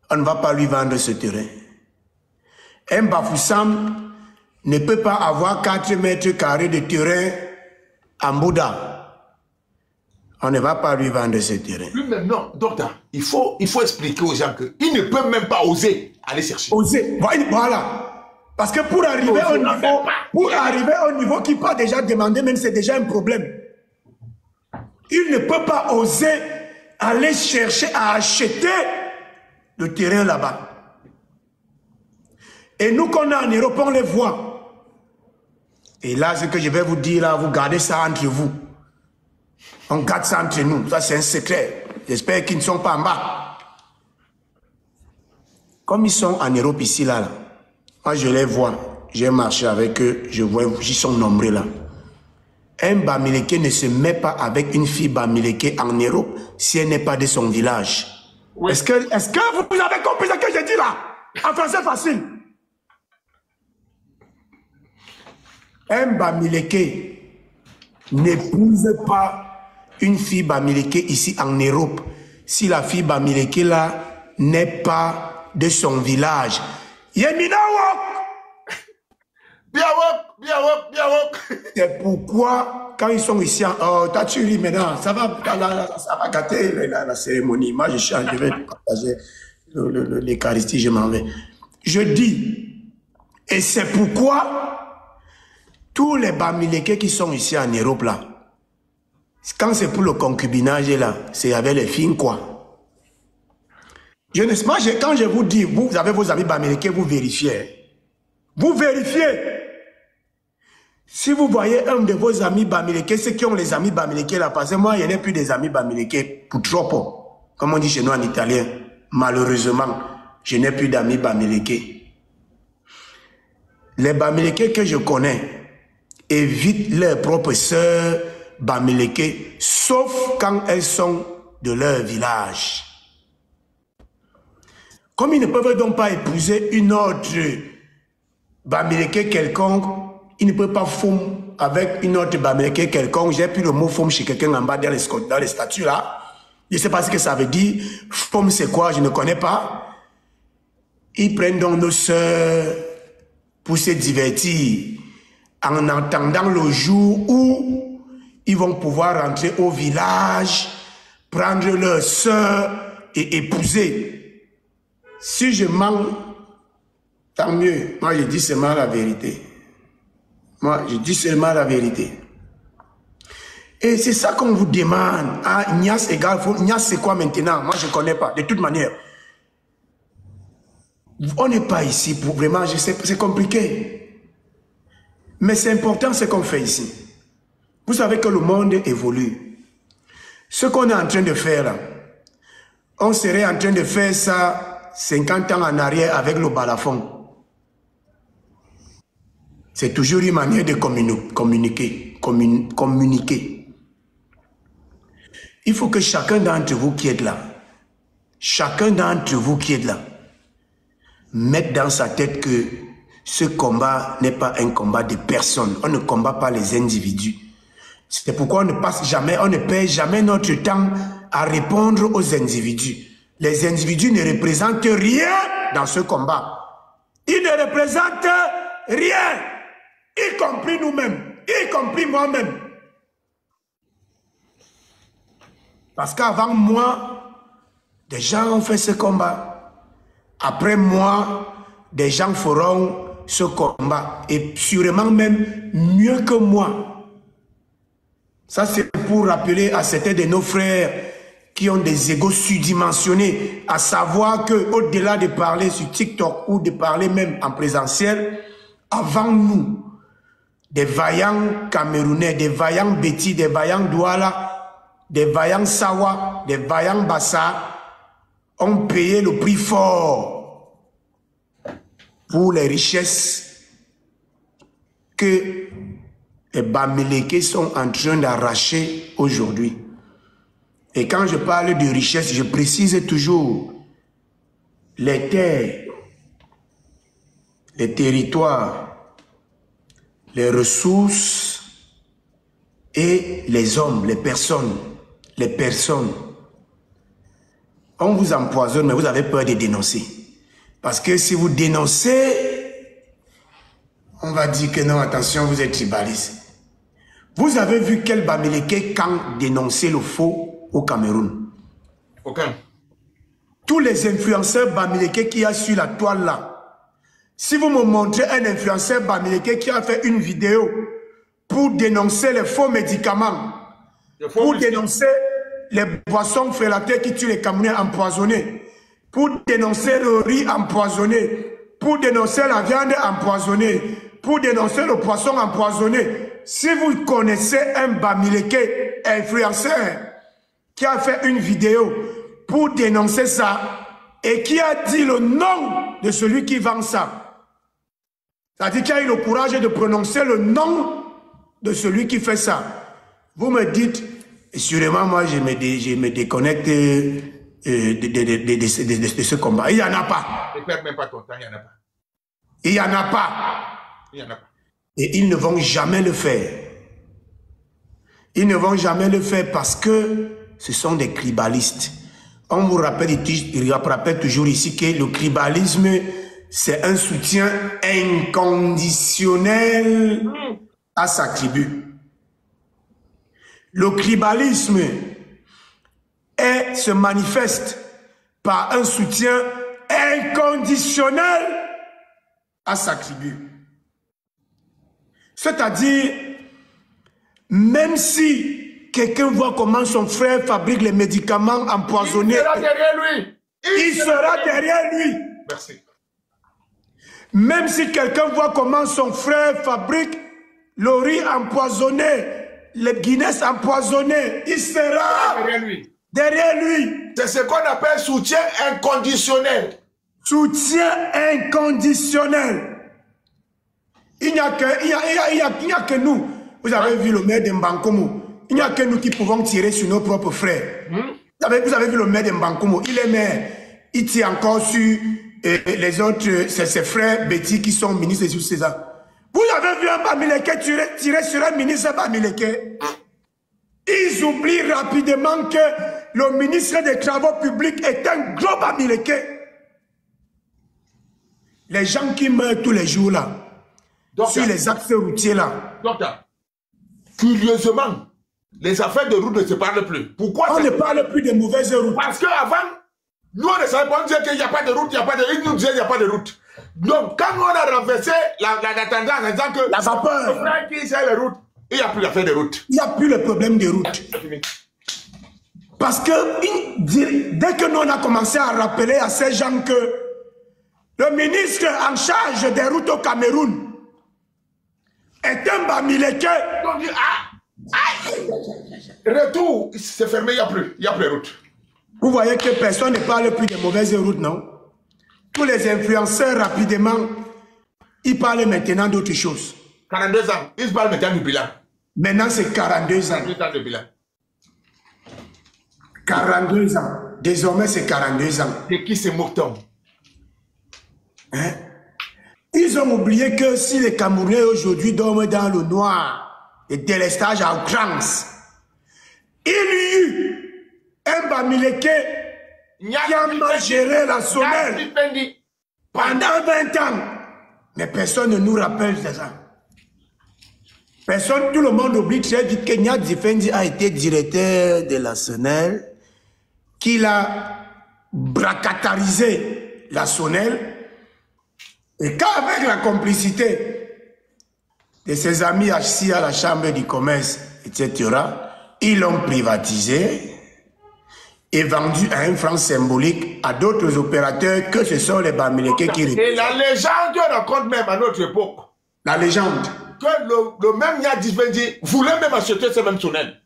On ne va pas lui vendre ce terrain. Un Bafoussam ne peut pas avoir 4 mètres carrés de terrain à Mbouda. On ne va pas lui vendre ce terrain. Lui-même, non, docteur, il faut expliquer aux gens qu'il ne peut même pas oser aller chercher. Oser, voilà. Parce que pour arriver au niveau qu'il peut déjà demander, même c'est déjà un problème. Il ne peut pas oser aller chercher à acheter le terrain là-bas. Et nous qu'on a en Europe, on les voit. Et là, ce que je vais vous dire, là, vous gardez ça entre vous. On garde ça entre nous. Ça, c'est un secret. J'espère qu'ils ne sont pas en bas. Comme ils sont en Europe ici, là, moi, je les vois. J'ai marché avec eux. Je vois, ils sont nombreux là. Un Bamileke ne se met pas avec une fille Bamileke en Europe si elle n'est pas de son village. Oui. Est-ce que vous avez compris ce que j'ai dit là? En français facile. Un Bamileke n'épouse pas une fille Bamileke ici en Europe si la fille Bamileke là n'est pas de son village. Yeminawok! C'est pourquoi, quand ils sont ici, t'as tué maintenant, ça va gâter la cérémonie. Moi, je vais partager l'Eucharistie, je m'en vais. Je dis, et c'est pourquoi tous les Bamileke qui sont ici en Europe, là, quand c'est pour le concubinage, là, c'est avec les filles, quoi. Quand je vous dis, vous avez vos amis Bamileke, vous vérifiez. Vous vérifiez. Si vous voyez un de vos amis Bamileke, ceux qui ont les amis Bamileke là, parce que moi, il n'y en a plus des amis Bamileke pour trop. Comme on dit chez nous en italien, malheureusement, je n'ai plus d'amis Bamileke. Les Bamileke que je connais évitent leurs propres sœurs Bamileke, sauf quand elles sont de leur village. Comme ils ne peuvent donc pas épouser une autre Bamileke quelconque, ils ne peuvent pas fondre avec une autre Bamileke quelconque. J'ai pris le mot femme chez quelqu'un en bas dans les statuts là. Je ne sais pas ce que ça veut dire. Femme c'est quoi? Je ne connais pas. Ils prennent donc nos sœurs pour se divertir en attendant le jour où ils vont pouvoir rentrer au village, prendre leurs sœurs et épouser. Si je mens, tant mieux. Moi, je dis seulement la vérité. Moi, je dis seulement la vérité. Et c'est ça qu'on vous demande. Ah, Nias égale, Nias c'est quoi maintenant? Moi, je ne connais pas. De toute manière, on n'est pas ici pour vraiment, je sais, c'est compliqué. Mais c'est important ce qu'on fait ici. Vous savez que le monde évolue. Ce qu'on est en train de faire là, on serait en train de faire ça 50 ans en arrière avec le balafon. C'est toujours une manière de communiquer. Il faut que chacun d'entre vous qui êtes là, mette dans sa tête que ce combat n'est pas un combat de personnes. On ne combat pas les individus. C'est pourquoi on ne perd jamais notre temps à répondre aux individus. Les individus ne représentent rien dans ce combat. Ils ne représentent rien. Y compris nous-mêmes, y compris moi-même. Parce qu'avant moi, des gens ont fait ce combat. Après moi, des gens feront ce combat. Et sûrement même mieux que moi. Ça, c'est pour rappeler à certains de nos frères qui ont des égos surdimensionnés, à savoir qu'au-delà de parler sur TikTok ou de parler même en présentiel, avant nous, des vaillants Camerounais, des vaillants Béti, des vaillants Douala, des vaillants Sawa, des vaillants Bassa ont payé le prix fort pour les richesses que les Bamileke sont en train d'arracher aujourd'hui. Et quand je parle de richesse, je précise toujours les terres, les territoires, les ressources et les hommes, les personnes. On vous empoisonne, mais vous avez peur de dénoncer. Parce que si vous dénoncez, on va dire que non, attention, vous êtes tribaliste. Vous avez vu quel Bamileke quand dénoncer le faux au Cameroun? Aucun. Tous les influenceurs Bamileke qui a sur la toile là, si vous me montrez un influenceur Bamileke qui a fait une vidéo pour dénoncer les faux médicaments, pour dénoncer les boissons frélatées qui tuent les Camerounais empoisonnés, pour dénoncer le riz empoisonné, pour dénoncer la viande empoisonnée, pour dénoncer le poisson empoisonné. Si vous connaissez un Bamileke influenceur qui a fait une vidéo pour dénoncer ça et qui a dit le nom de celui qui vend ça, c'est-à-dire qu'il a eu le courage de prononcer le nom de celui qui fait ça, vous me dites, sûrement moi je me déconnecte de ce combat. Il n'y en a pas. Ne perds même pas ton temps, il n'y en a pas. Il n'y en a pas. Il n'y en a pas. Et ils ne vont jamais le faire. Ils ne vont jamais le faire parce que ce sont des tribalistes. On vous rappelle toujours ici que le tribalisme, c'est un soutien inconditionnel à sa tribu. Le tribalisme se manifeste par un soutien inconditionnel à sa tribu. C'est-à-dire, même si quelqu'un voit comment son frère fabrique les médicaments empoisonnés, il sera derrière lui. Il sera derrière lui. Merci. Même si quelqu'un voit comment son frère fabrique le riz empoisonné, les Guinness empoisonnés, il sera Derrière lui. derrière lui. C'est ce qu'on appelle soutien inconditionnel. Soutien inconditionnel. Il n'y a que nous. Vous avez vu le maire de Mbankomo. Il n'y a que nous qui pouvons tirer sur nos propres frères. Vous avez vu le maire de Mbankomo. Il est maire. Il tire encore sur les autres, ses frères Betty qui sont ministres de César. Vous avez vu un Bamileke tirer sur un ministre Bamileke. Ils oublient rapidement que le ministre des Travaux publics est un gros Bamileke. Les gens qui meurent tous les jours là, sur les axes routiers là. Docteur, curieusement, les affaires de route ne se parlent plus. Pourquoi on ne parle plus de mauvaises routes? Parce qu'avant, nous on ne savait pas, on disait qu'il n'y a pas de route, il n'y a pas de route. Ils nous disaient qu'il n'y a pas de route. Donc quand on a renversé la tendance en disant que la vapeur, le frère qui sait les routes, il n'y a plus d'affaires de route. Il n'y a plus le problème de route. Parce que dès que nous on a commencé à rappeler à ces gens que le ministre en charge des routes au Cameroun est un Bamileke. On dit, retour, c'est fermé, il n'y a plus de route. Vous voyez que personne ne parle plus de mauvaises routes, non? Tous les influenceurs, rapidement, ils parlent maintenant d'autre chose. 42 ans, ils parlent maintenant du bilan. Maintenant, c'est 42 ans. 42 ans de bilan. 42 ans. Désormais, c'est 42 ans. De qui se moque-t-on? Hein? Ils ont oublié que si les Camerounais aujourd'hui dorment dans le noir, et délestage à outrance, il y eut un Bamileke qui a mal géré la Sonel pendant 20 ans. Mais personne ne nous rappelle de ça. Personne, tout le monde oublie très vite que Nya Difendi a été directeur de la Sonel, qu'il a bracatarisé la Sonel, et qu'avec la complicité de ses amis assis à la chambre du commerce, etc., ils l'ont privatisé et vendu à un franc symbolique à d'autres opérateurs que ce sont les Bamileke qui... Et la légende raconte même à notre époque. La légende. Que le même Nya Difendi voulait même acheter ce même Sonel.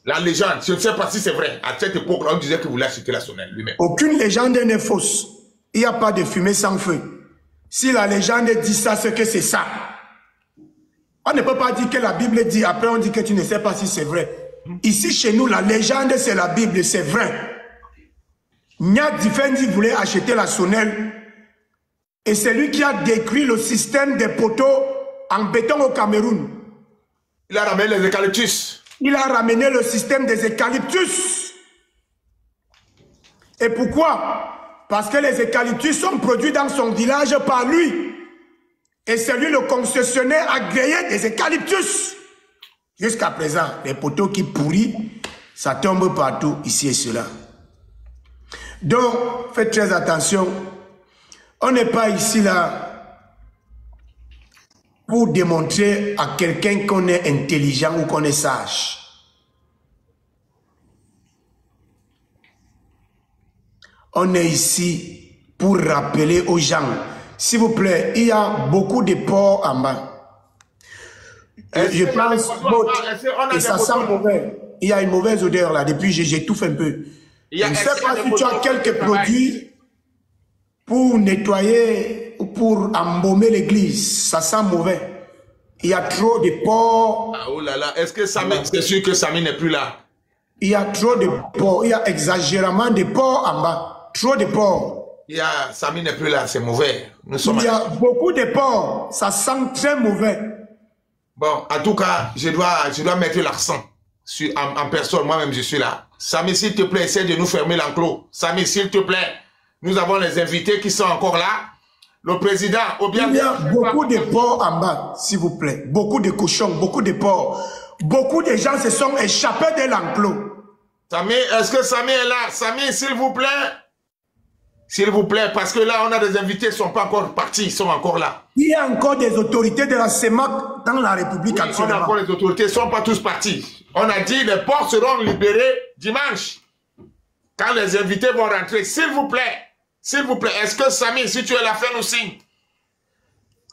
La légende, je ne sais pas si c'est vrai. À cette époque, on disait qu'il voulait acheter la Sonel lui-même. Aucune légende n'est fausse. Il n'y a pas de fumée sans feu. Si la légende dit ça, c'est que c'est ça. On ne peut pas dire que la Bible dit, après on dit que tu ne sais pas si c'est vrai. Ici, chez nous, la légende, c'est la Bible, c'est vrai. Nya Difendi voulait acheter la Sonel et c'est lui qui a décrit le système des poteaux en béton au Cameroun. Il a ramené les eucalyptus. Il a ramené le système des eucalyptus. Et pourquoi? Parce que les eucalyptus sont produits dans son village par lui. Et c'est lui le concessionnaire agréé des eucalyptus. Jusqu'à présent, les poteaux qui pourrissent, ça tombe partout, ici et cela. Donc, faites très attention. On n'est pas ici là pour démontrer à quelqu'un qu'on est intelligent ou qu'on est sage. On est ici pour rappeler aux gens, s'il vous plaît, il y a beaucoup de porcs en bas. Je pense et ça sent mauvais. Il y a une mauvaise odeur là, depuis j'étouffe un peu. Je ne sais pas si tu as quelques produits pour nettoyer ou pour embaumer l'église. Ça sent mauvais. Il y a trop de porcs. Ah, oh là là, est-ce que Samy, c'est sûr que Samy n'est plus là? Il y a trop de porcs. Il y a exagérément de porcs en bas. Trop de porcs. Samy n'est plus là, c'est mauvais. Il y a beaucoup de porcs. Ça sent très mauvais. Bon, en tout cas, je dois mettre l'accent en personne. Moi-même, je suis là. Samy, s'il te plaît, essaie de nous fermer l'enclos. Samy, s'il te plaît, nous avons les invités qui sont encore là. Le président, ou bien... Il y a beaucoup de porcs en bas, s'il vous plaît. Beaucoup de cochons, beaucoup de porcs. Beaucoup de gens se sont échappés de l'enclos. Samy, est-ce que Samy est là? Samy, s'il vous plaît. S'il vous plaît, parce que là, on a des invités qui ne sont pas encore partis, ils sont encore là. Il y a encore des autorités de la CEMAC dans la République actuellement. On a encore les autorités, ils ne sont pas tous partis. On a dit les porcs seront libérés dimanche. Quand les invités vont rentrer, s'il vous plaît, est-ce que Samy, si tu es là, fais-nous signe.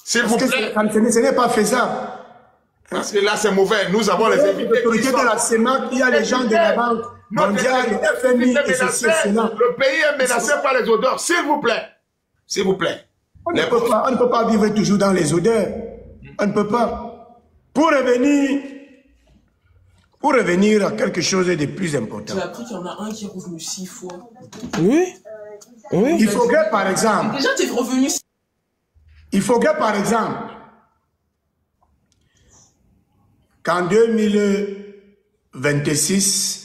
S'il vous plaît. Ce n'est pas faisable. Parce que là, c'est mauvais. Nous avons les invités. Les autorités de la CEMAC, il y a les gens de la banque mondiale, le FMI et ceci et cela. Le pays est menacé par les odeurs. S'il vous plaît. S'il vous plaît. On ne peut pas vivre toujours dans les odeurs. On ne peut pas. Pour revenir à quelque chose de plus important. Tu as appris qu'il y en a un qui est revenu 6 fois. Oui. Oui. Il faudrait par exemple... Déjà, tu es revenu... Il faudrait par exemple qu'en 2026,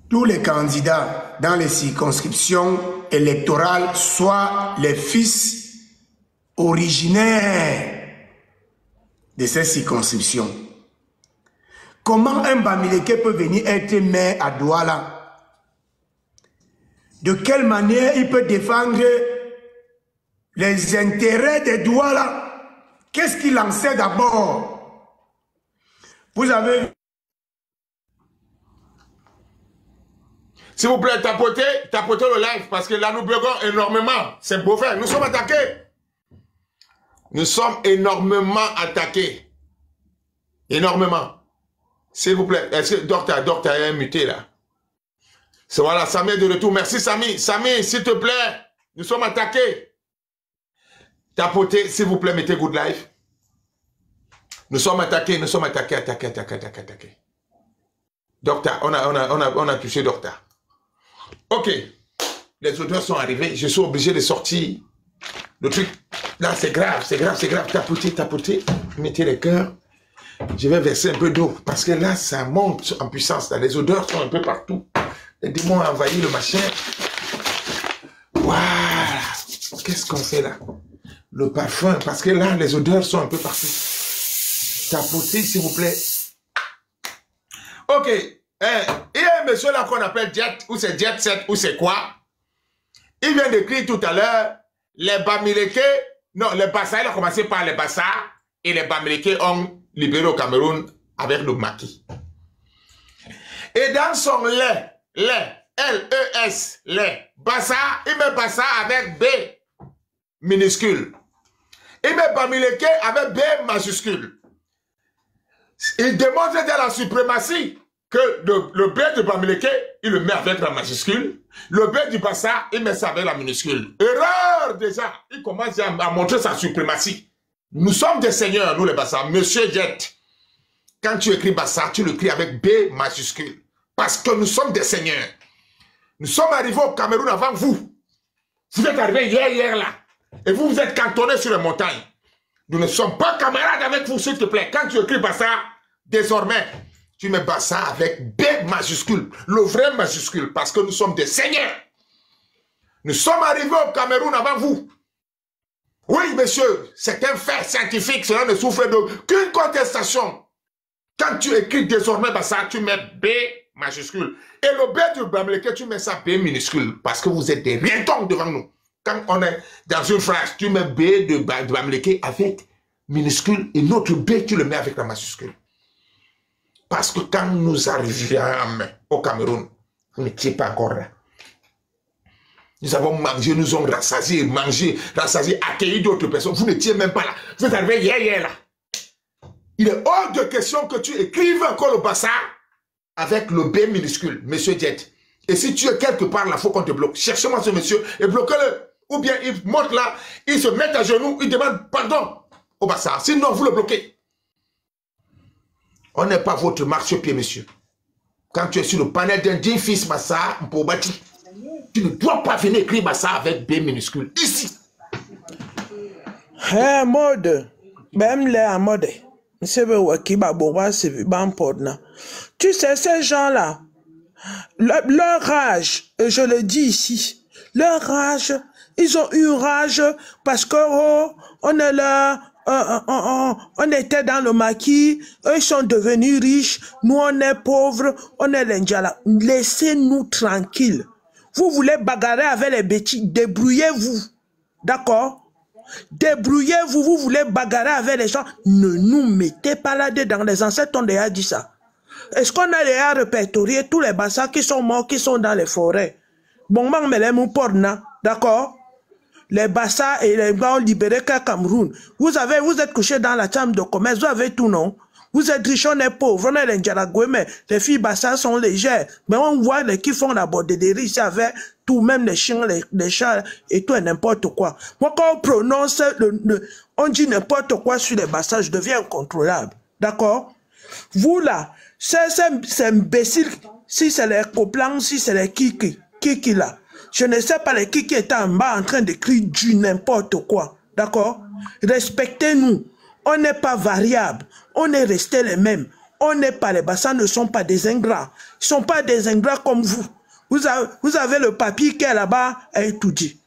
tous les candidats dans les circonscriptions électorales soient les fils originaires de ces circonscriptions. Comment un Bamileke peut venir être maire à Douala? De quelle manière il peut défendre les intérêts de Douala? Qu'est-ce qu'il en sait d'abord? Vous avez... S'il vous plaît, tapotez le live parce que là, nous bloquons énormément. C'est beau faire. Nous sommes attaqués. Nous sommes énormément attaqués. Énormément. S'il vous plaît. Est-ce que Docteur est muté là? C'est voilà, Samy est de retour. Merci Samy. Samy, s'il te plaît. Nous sommes attaqués. Tapotez, s'il vous plaît, mettez good live. Nous sommes attaqués. Attaqués. Docteur, on a touché Docteur. Ok, les odeurs sont arrivées, je suis obligé de sortir. Le truc, là c'est grave. Tapotez, mettez les cœurs. Je vais verser un peu d'eau, parce que là ça monte en puissance, là. Les odeurs sont un peu partout. Les démons ont envahi le machin. Voilà, qu'est-ce qu'on fait là? Le parfum, parce que là les odeurs sont un peu partout. Tapotez s'il vous plaît. Ok. Il y a un monsieur là qu'on appelle Jet, ou c'est Jet 7, ou c'est quoi? Il vient d'écrire tout à l'heure, les Bamileke, non, les Bassa, il a commencé par les Bassa, et les Bamileke ont libéré au Cameroun avec le maquis. Et dans son lait, L-E-S, lait, Bassa, il met Bassa avec B minuscule. Il met Bamileke avec B majuscule. Il démontre de la suprématie. Que le B de Bamileke, il le met avec la majuscule. Le B du Bassa, il met ça avec la minuscule. Erreur déjà. Il commence à montrer sa suprématie. Nous sommes des seigneurs, nous les Bassa. Monsieur Jet. quand tu écris Bassa, tu l'écris avec B majuscule. Parce que nous sommes des seigneurs. Nous sommes arrivés au Cameroun avant vous. Vous êtes arrivés hier là. Et vous vous êtes cantonnés sur les montagnes. Nous ne sommes pas camarades avec vous, s'il te plaît. Quand tu écris Bassa, désormais, tu mets Bassa avec B majuscule. Le vrai majuscule. Parce que nous sommes des seigneurs. Nous sommes arrivés au Cameroun avant vous. Oui, monsieur, c'est un fait scientifique. Cela ne souffre d'aucune contestation. Quand tu écris désormais Bassa, tu mets B majuscule. Et le B du Bamileke, tu mets ça B minuscule. Parce que vous êtes des rientons devant nous. Quand on est dans une phrase, tu mets B de Bamileke avec minuscule et notre B, tu le mets avec la majuscule. Parce que quand nous arrivions au Cameroun, vous n'étiez pas encore là. Nous avons mangé, nous avons rassasié, mangé, rassasié, accueilli d'autres personnes. Vous n'étiez même pas là. Vous êtes arrivé hier là. Il est hors de question que tu écrives encore le Bassa avec le B minuscule, monsieur Diet. Et si tu es quelque part là, il faut qu'on te bloque. Cherchez-moi ce monsieur et bloquez-le. Ou bien il monte là, il se met à genoux, il demande pardon au Bassa. Sinon, vous le bloquez. On n'est pas votre marchepied, monsieur. Quand tu es sur le panel d'un digne fils Bassa, tu ne dois pas venir écrire Bassa avec B minuscule. Ici. Mode. Même les mode. Tu sais, ces gens-là, leur rage, et je le dis ici, leur rage, ils ont eu rage parce que, oh, on est là, on était dans le maquis, eux ils sont devenus riches, nous on est pauvres, on est l'Indjala. Laissez-nous tranquilles. Vous voulez bagarrer avec les bêtises, débrouillez-vous. D'accord? Débrouillez-vous, vous voulez bagarrer avec les gens. Ne nous mettez pas là-dedans. Les ancêtres ont déjà dit ça. Est-ce qu'on a déjà répertorié tous les Bassa qui sont morts, qui sont dans les forêts? Bon, d'accord? Les Bassa et les gens libérés qu'à Cameroun. Vous êtes couché dans la chambre de commerce, vous avez tout, non? Vous êtes riches, on est pauvres, on est les Ndjaragoué, mais les filles Bassa sont légères. Mais on voit les qui font la borderie ici avec tout, même les chiens, les chats et tout et n'importe quoi. Moi, quand on prononce, on dit n'importe quoi sur les Bassa, je deviens incontrôlable. D'accord? Vous là, c'est imbécile, si c'est les coplans, si c'est les kiki là. Je ne sais pas les kiki étaient en bas en train d'écrire du n'importe quoi. D'accord? Respectez-nous. On n'est pas variable. On est resté les mêmes. On n'est pas les Bassa, ne sont pas des ingrats. Ils ne sont pas des ingrats comme vous. Vous avez le papy qui est là-bas et tout dit.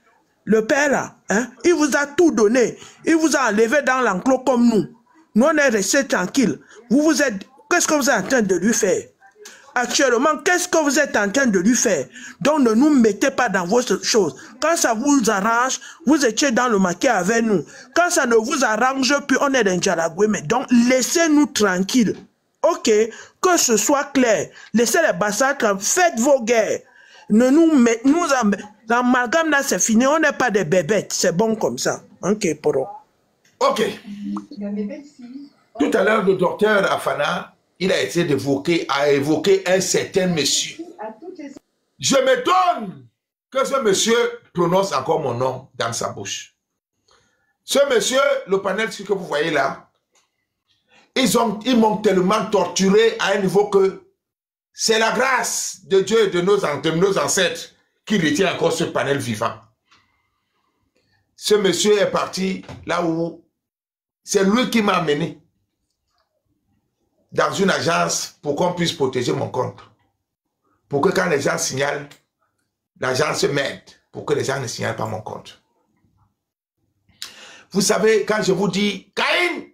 Le père là, hein, il vous a tout donné. Il vous a enlevé dans l'enclos comme nous. Nous, on est restés tranquilles. Qu'est-ce que vous êtes en train de lui faire? Actuellement, qu'est-ce que vous êtes en train de lui faire? Donc, ne nous mettez pas dans vos choses. Quand ça vous arrange, vous étiez dans le maquis avec nous. Quand ça ne vous arrange plus, on est dans Ndjaragoué. Mais donc, laissez-nous tranquilles. Ok, que ce soit clair. Laissez les Bassa, faites vos guerres. Ne nous l'amalgame là, c'est fini. On n'est pas des bébêtes. C'est bon comme ça. Ok, poro. Ok. Tout à l'heure, le docteur Afana, il a essayé d'évoquer un certain monsieur. Je m'étonne que ce monsieur prononce encore mon nom dans sa bouche. Ce monsieur, le panel que vous voyez là, ils m'ont tellement torturé à un niveau que c'est la grâce de Dieu et de nos ancêtres qui retient encore ce panel vivant. Ce monsieur est parti là où c'est lui qui m'a amené dans une agence pour qu'on puisse protéger mon compte. Pour que quand les gens signalent, l'agence m'aide pour que les gens ne signalent pas mon compte. Vous savez, quand je vous dis, Caïn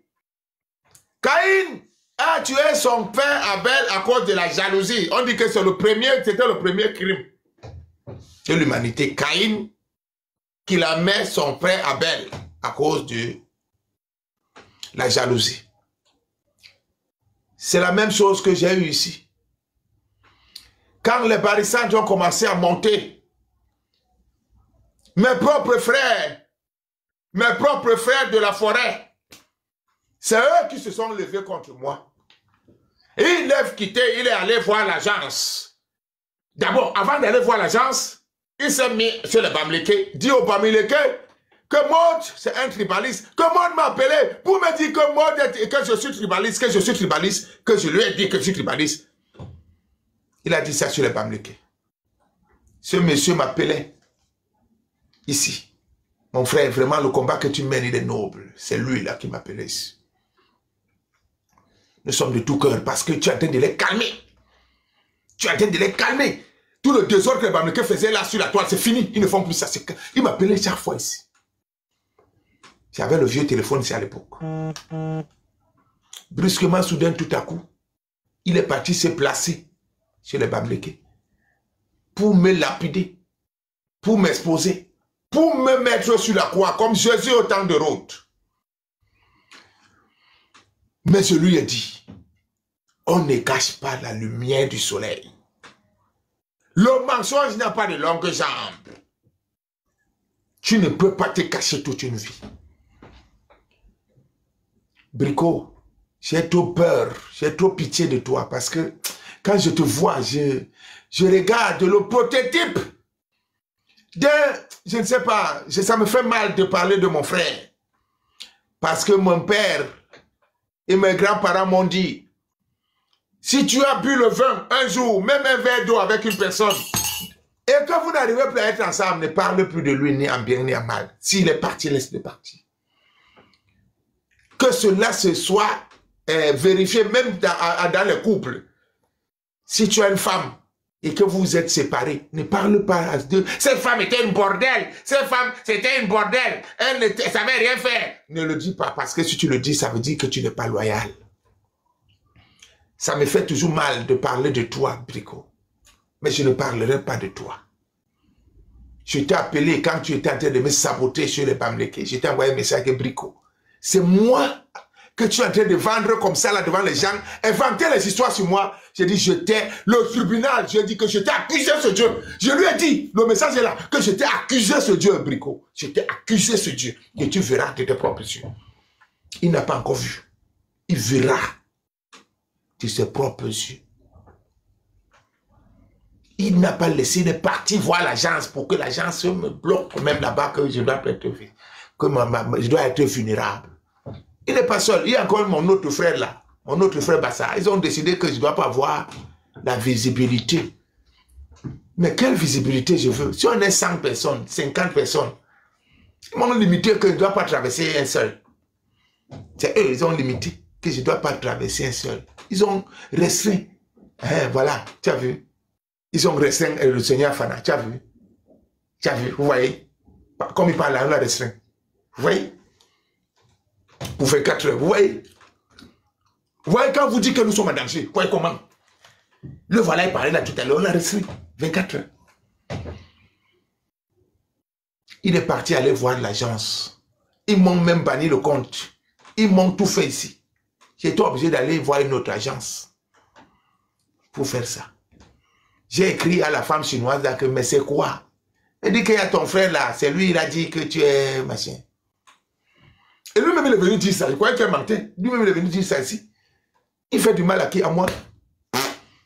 a tué son père Abel à cause de la jalousie. On dit que c'était le premier crime de l'humanité. Caïn, qu'il a mis son frère Abel à cause de la jalousie. C'est la même chose que j'ai eu ici. Quand les barrissades ont commencé à monter, mes propres frères de la forêt, c'est eux qui se sont levés contre moi. Et il lève quitté, il est allé voir l'agence. D'abord, avant d'aller voir l'agence, il s'est mis sur le Bamileke, dit au Bamileke que Maud, c'est un tribaliste, que Maud m'a appelé pour me dire que Maud, que je suis tribaliste, que je lui ai dit que je suis tribaliste. Il a dit ça sur les Bamileke. Ce monsieur m'appelait ici. Mon frère, vraiment, le combat que tu mènes, il est noble. C'est lui là qui m'appelait ici. Nous sommes de tout cœur parce que tu es en train de les calmer. Tu es en train de les calmer. Tout le désordre que les Bamileke faisaient là sur la toile, c'est fini. Ils ne font plus ça. Il m'appelait chaque fois ici. J'avais le vieux téléphone ici à l'époque. Brusquement, soudain, tout à coup, il est parti se placer chez les Bamileke pour me lapider, pour m'exposer, pour me mettre sur la croix comme Jésus au temps de Rhodes. Mais je lui ai dit, on ne cache pas la lumière du soleil. Le mensonge n'a pas de longues jambes. Tu ne peux pas te cacher toute une vie. Brico, j'ai trop peur, j'ai trop pitié de toi parce que quand je te vois, je regarde le prototype de, je ne sais pas, ça me fait mal de parler de mon frère. Parce que mon père et mes grands-parents m'ont dit, si tu as bu le vin un jour, même un verre d'eau avec une personne, et que vous n'arrivez plus à être ensemble, ne parle plus de lui ni en bien ni en mal. S'il est parti, laisse-le partir. Que cela se soit vérifié même dans les couples. Si tu as une femme et que vous êtes séparés, ne parle pas à deux. Cette femme était une bordel. Cette femme, c'était une bordel. Elle ne savait rien faire. Ne le dis pas parce que si tu le dis, ça veut dire que tu n'es pas loyal. Ça me fait toujours mal de parler de toi, Brico. Mais je ne parlerai pas de toi. Je t'ai appelé quand tu étais en train de me saboter sur les Bamileke. Je t'ai envoyé un message avec Brico. C'est moi que tu es en train de vendre comme ça là devant les gens, inventer les histoires sur moi. J'ai dit, le tribunal, j'ai dit que je t'ai accusé ce Dieu. Je lui ai dit, le message est là, que je t'ai accusé ce Dieu, Brico. Je t'ai accusé ce Dieu. Et tu verras de tes propres yeux. Il n'a pas encore vu. Il verra de ses propres yeux. Il n'a pas laissé de partir voir l'agence pour que l'agence me bloque même là-bas que je dois être je dois être vulnérable. Il n'est pas seul. Il y a encore mon autre frère là, mon autre frère Bassa. Ils ont décidé que je ne dois pas avoir la visibilité. Mais quelle visibilité je veux? Si on est 100 personnes, 50 personnes, ils m'ont limité que je ne dois pas traverser un seul. C'est eux, ils ont limité que je ne dois pas traverser un seul. Ils ont restreint. Hein, voilà, tu as vu? Ils ont restreint le Seigneur Fana, tu as vu? Tu as vu, vous voyez? Comme il parle là, on l'a restreint. Vous voyez? Pour faire 4 heures, vous voyez? Vous voyez quand vous dites que nous sommes en danger, vous voyez comment? Le voilà, il parlait là tout à l'heure, on l'a restreint. 24 heures. Il est parti aller voir l'agence. Ils m'ont même banni le compte. Ils m'ont tout fait ici. J'étais obligé d'aller voir une autre agence pour faire ça. J'ai écrit à la femme chinoise là que, mais c'est quoi? Elle dit qu'il y a ton frère là, c'est lui, il a dit que tu es machin. Et lui-même, il est venu dire ça. Je croyais qu'il mentait. Lui-même, il est venu dire ça ici. Il fait du mal à qui? À moi.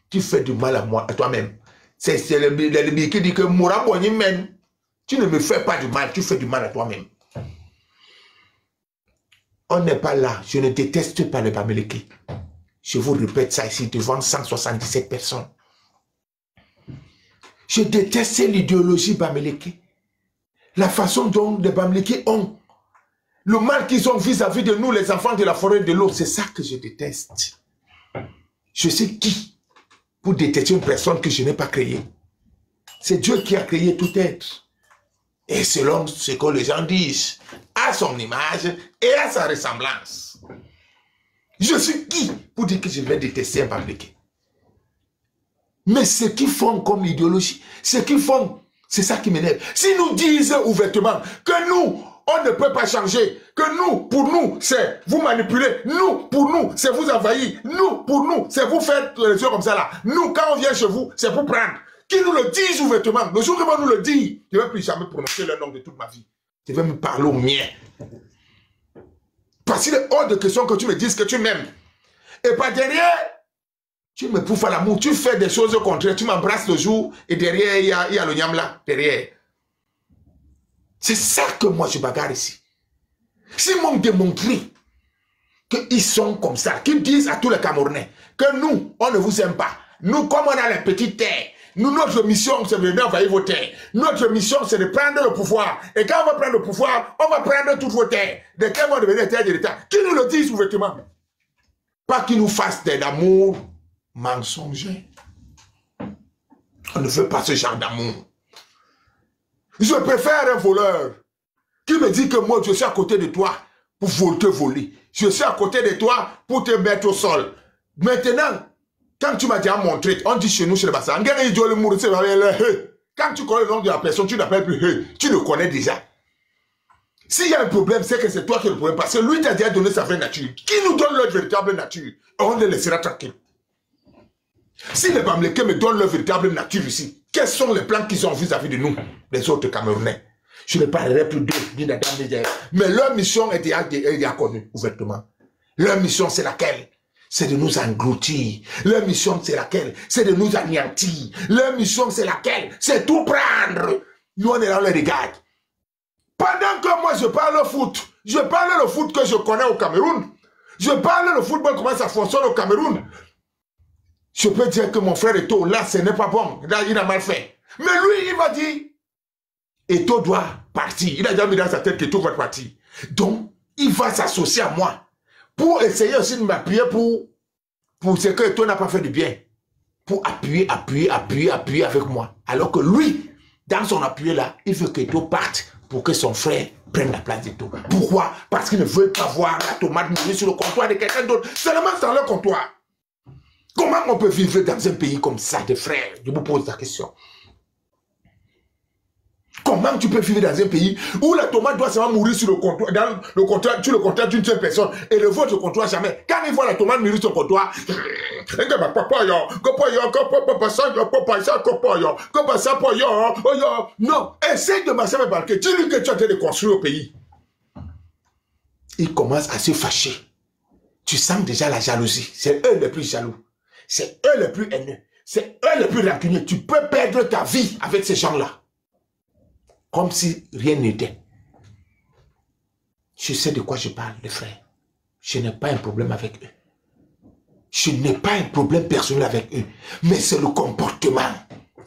Tu fais du mal à moi, à toi-même. C'est le Bible qui dit que Mourabouani mène. Tu ne me fais pas du mal, tu fais du mal à toi-même. On n'est pas là. Je ne déteste pas les Bamileke. Je vous répète ça ici devant 177 personnes. Je déteste l'idéologie Bamileke. La façon dont les Bamileke ont. Le mal qu'ils ont vis-à-vis de nous, les enfants de la forêt de l'eau. C'est ça que je déteste. Je sais qui pour détester une personne que je n'ai pas créée. C'est Dieu qui a créé tout être. Et selon ce que les gens disent, à son image et à sa ressemblance. Je suis qui pour dire que je vais détester un Bamileke? Mais ce qu'ils font comme idéologie, ce qu'ils font, c'est ça qui m'énerve. S'ils nous disent ouvertement que nous, on ne peut pas changer, que nous, pour nous, c'est vous manipuler, nous, pour nous, c'est vous envahir, nous, pour nous, c'est vous faire les yeux comme ça là. Nous, quand on vient chez vous, c'est pour prendre. Qu'ils nous le disent ouvertement. Le jour qu'ils vont nous le dire, je ne vais plus jamais prononcer leur nom de toute ma vie. Je vais me parler au mien. Parce qu'il est hors de question que tu me dises que tu m'aimes. Et pas derrière, tu me poufes à l'amour, tu fais des choses au contraire, tu m'embrasses le jour, et derrière, il y a le nyam là, derrière. C'est ça que moi je bagarre ici. S'ils m'ont démontré qu'ils sont comme ça, qu'ils disent à tous les Camerounais que nous, on ne vous aime pas. Nous, comme on a les petites terres, nous, notre mission, c'est de venir envahir vos terres. Notre mission, c'est de prendre le pouvoir. Et quand on va prendre le pouvoir, on va prendre toutes vos terres. Desquelles vont devenir terres de l'État. Qui nous le disent ouvertement? Pas qu'ils nous fassent d'amour mensonger. On ne veut pas ce genre d'amour. Je préfère un voleur qui me dit que moi, je suis à côté de toi pour te voler. Je suis à côté de toi pour te mettre au sol. Maintenant, quand tu m'as déjà montré, on dit chez nous, chez les Bassa, quand tu connais le nom de la personne, tu n'appelles plus, tu le connais déjà. S'il y a un problème, c'est que c'est toi qui as le problème, parce que lui t'a déjà donné sa vraie nature. Qui nous donne leur véritable nature? On les laissera tranquilles. Si les Bamileke me donnent leur véritable nature ici, quels sont les plans qu'ils ont vis-à-vis de nous, les autres Camerounais? Je ne parlerai plus d'eux, ni d'Adam, ni d'Ève. Mais leur mission est déjà connue, ouvertement. Leur mission, c'est laquelle? C'est de nous engloutir. Leur mission, c'est laquelle? C'est de nous anéantir. Leur mission, c'est laquelle? C'est tout prendre. Nous, on est là, on les regarde. Pendant que moi, je parle foot, je parle le foot que je connais au Cameroun. Je parle le football, comment ça fonctionne au Cameroun. Je peux dire que mon frère Eto, là, ce n'est pas bon. Là, il a mal fait. Mais lui, il va dire, Eto doit partir. Il a déjà mis dans sa tête qu'Eto va partir. Donc, il va s'associer à moi pour essayer aussi de m'appuyer pour ce que Eto n'a pas fait de bien. Pour appuyer avec moi. Alors que lui, dans son appui là, il veut qu'Eto parte pour que son frère prenne la place d'Eto. Pourquoi? Parce qu'il ne veut pas voir la tomate mourir sur le comptoir de quelqu'un d'autre. Seulement dans le comptoir. Comment on peut vivre dans un pays comme ça, des frères? Je vous pose la question. Comment tu peux vivre dans un pays où la tomate doit seulement mourir sur le comptoir, sur le comptoir d'une seule personne et le vôtre comptoir jamais? Quand il voit la tomate mourir sur le comptoir, non, essaye de masser mes barquets. Dis-lui que tu es en train de construire au pays. Il commence à se fâcher. Tu sens déjà la jalousie. C'est eux les plus jaloux. C'est eux les plus haineux. C'est eux les plus rancuniers. Tu peux perdre ta vie avec ces gens-là. Comme si rien n'était. Je sais de quoi je parle, les frères. Je n'ai pas un problème avec eux. Je n'ai pas un problème personnel avec eux. Mais c'est le comportement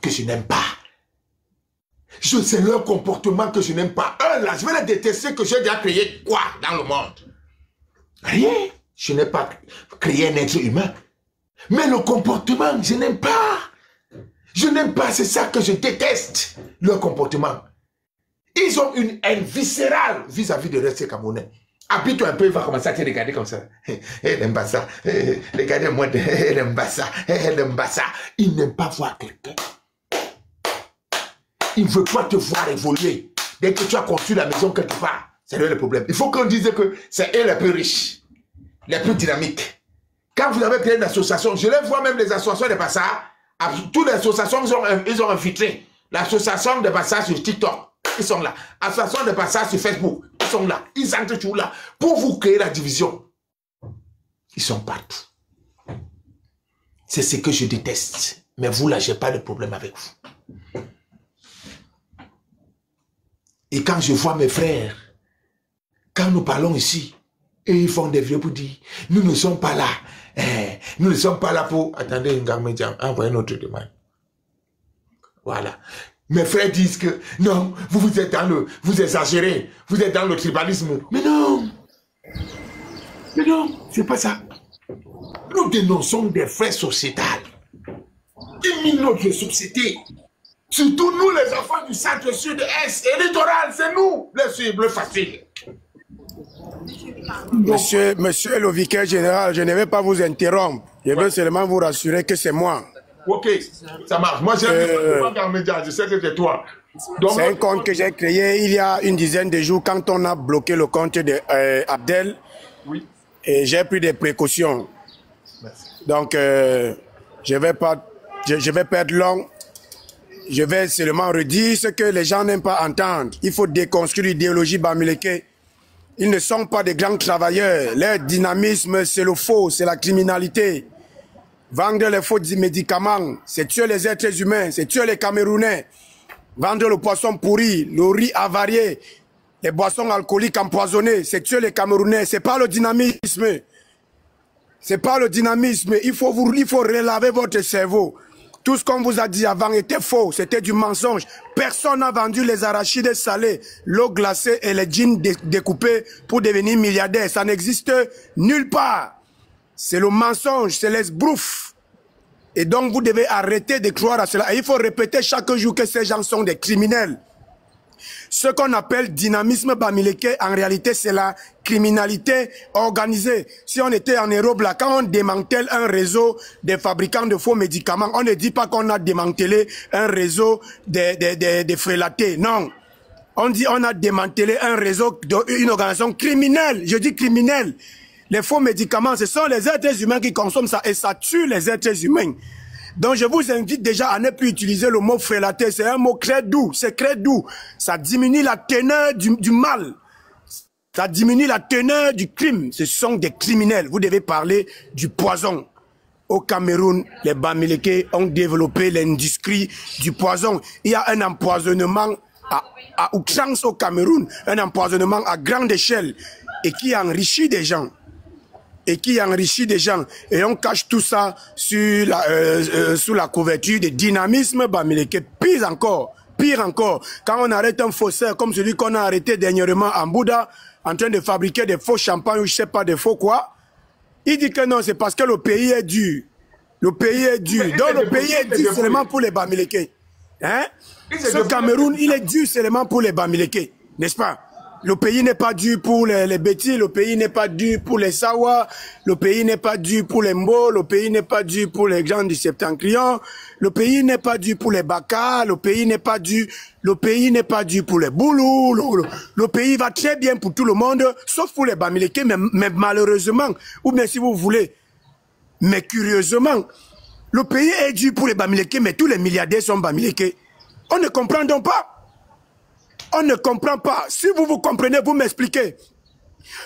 que je n'aime pas. C'est leur comportement que je n'aime pas. Eux là, je vais les détester que j'ai déjà créé quoi dans le monde? Rien. Je n'ai pas créé un être humain. Mais le comportement, je n'aime pas. Je n'aime pas, c'est ça que je déteste, leur comportement. Ils ont une haine viscérale vis-à-vis de reste Camerounais. Habite-toi un peu, il va commencer à te regarder comme ça. Elle n'aime pas ça. Regardez-moi, elle n'aime pas ça. Elle n'aime pas ça. Il n'aime pas voir quelqu'un. Il ne veut pas te voir évoluer. Dès que tu as construit la maison quelque part, c'est là le problème. Il faut qu'on dise que c'est eux les plus riches, les plus dynamiques. Quand vous avez créé une association, je les vois même les associations de Bassa, toutes les associations, ils ont infiltré. L'association de Bassa sur TikTok, ils sont là. L'association de Bassa sur Facebook, ils sont là. Ils entrent toujours là. Pour vous créer la division, ils sont partout. C'est ce que je déteste. Mais vous là, je n'ai pas de problème avec vous. Et quand je vois mes frères, quand nous parlons ici, et ils font des vieux pour dire, nous ne sommes pas là. Nous ne sommes pas là pour... Attendez, une gamme médiane, envoyez notre demande. Voilà. Mes frères disent que, non, vous êtes dans le... Vous exagérez, vous êtes dans le tribalisme. Mais non. Mais non, c'est pas ça. Nous dénonçons des faits sociétals qui minent notre société. Surtout nous, les enfants du centre, sud-est et littoral, c'est nous, les cibles faciles. Monsieur le vicaire général, je ne vais pas vous interrompre. Je veux seulement vous rassurer que c'est moi. Ok, ça marche. Moi, je sais que c'est toi. C'est un compte que j'ai créé il y a une dizaine de jours quand on a bloqué le compte d'Abdel. Oui. Et j'ai pris des précautions. Merci. Donc, je vais perdre long. Je vais seulement redire ce que les gens n'aiment pas entendre. Il faut déconstruire l'idéologie Bamileke. Ils ne sont pas des grands travailleurs. Leur dynamisme, c'est le faux, c'est la criminalité. Vendre les faux médicaments, c'est tuer les êtres humains, c'est tuer les Camerounais. Vendre le poisson pourri, le riz avarié, les boissons alcooliques empoisonnées, c'est tuer les Camerounais. C'est pas le dynamisme. C'est pas le dynamisme. Il faut relaver votre cerveau. Tout ce qu'on vous a dit avant était faux. C'était du mensonge. Personne n'a vendu les arachides salés, l'eau glacée et les jeans découpés pour devenir milliardaire. Ça n'existe nulle part. C'est le mensonge, c'est l'esbrouf. Et donc vous devez arrêter de croire à cela. Et il faut répéter chaque jour que ces gens sont des criminels. Ce qu'on appelle dynamisme bamileke, en réalité, c'est la criminalité organisée. Si on était en Europe, là, quand on démantèle un réseau des fabricants de faux médicaments, on ne dit pas qu'on a démantelé un réseau des frélatés. Non. On dit on a démantelé un réseau d'une organisation criminelle. Je dis criminelle. Les faux médicaments, ce sont les êtres humains qui consomment ça et ça tue les êtres humains. Donc je vous invite déjà à ne plus utiliser le mot frélaté. C'est un mot très doux. C'est très doux. Ça diminue la teneur du mal. Ça diminue la teneur du crime. Ce sont des criminels. Vous devez parler du poison. Au Cameroun, les Bamileke ont développé l'industrie du poison. Il y a un empoisonnement à outrance au Cameroun. Un empoisonnement à grande échelle et qui enrichit des gens. Et on cache tout ça sur sous la couverture de dynamisme bamileke. Pire encore, quand on arrête un faussaire comme celui qu'on a arrêté dernièrement en Bouddha, en train de fabriquer des faux champagnes ou je sais pas des faux quoi, il dit que non, c'est parce que le pays est dur. Le pays est dur. Donc le pays est dur seulement pour les bamileke. Hein? Ce Cameroun, il est dur seulement pour les bamileke, n'est-ce pas? Le pays n'est pas dû pour les Bétis, le pays n'est pas dû pour les Sawa, le pays n'est pas dû pour les Mbo, le pays n'est pas dû pour les gens du Septentrion, le pays n'est pas dû pour les Baka, le pays n'est pas dû pour les Boulou, le pays va très bien pour tout le monde, sauf pour les Bamileke, mais malheureusement, ou bien si vous voulez, mais curieusement, le pays est dû pour les Bamileke, mais tous les milliardaires sont Bamileke. On ne comprend donc pas. On ne comprend pas. Si vous comprenez, vous m'expliquez.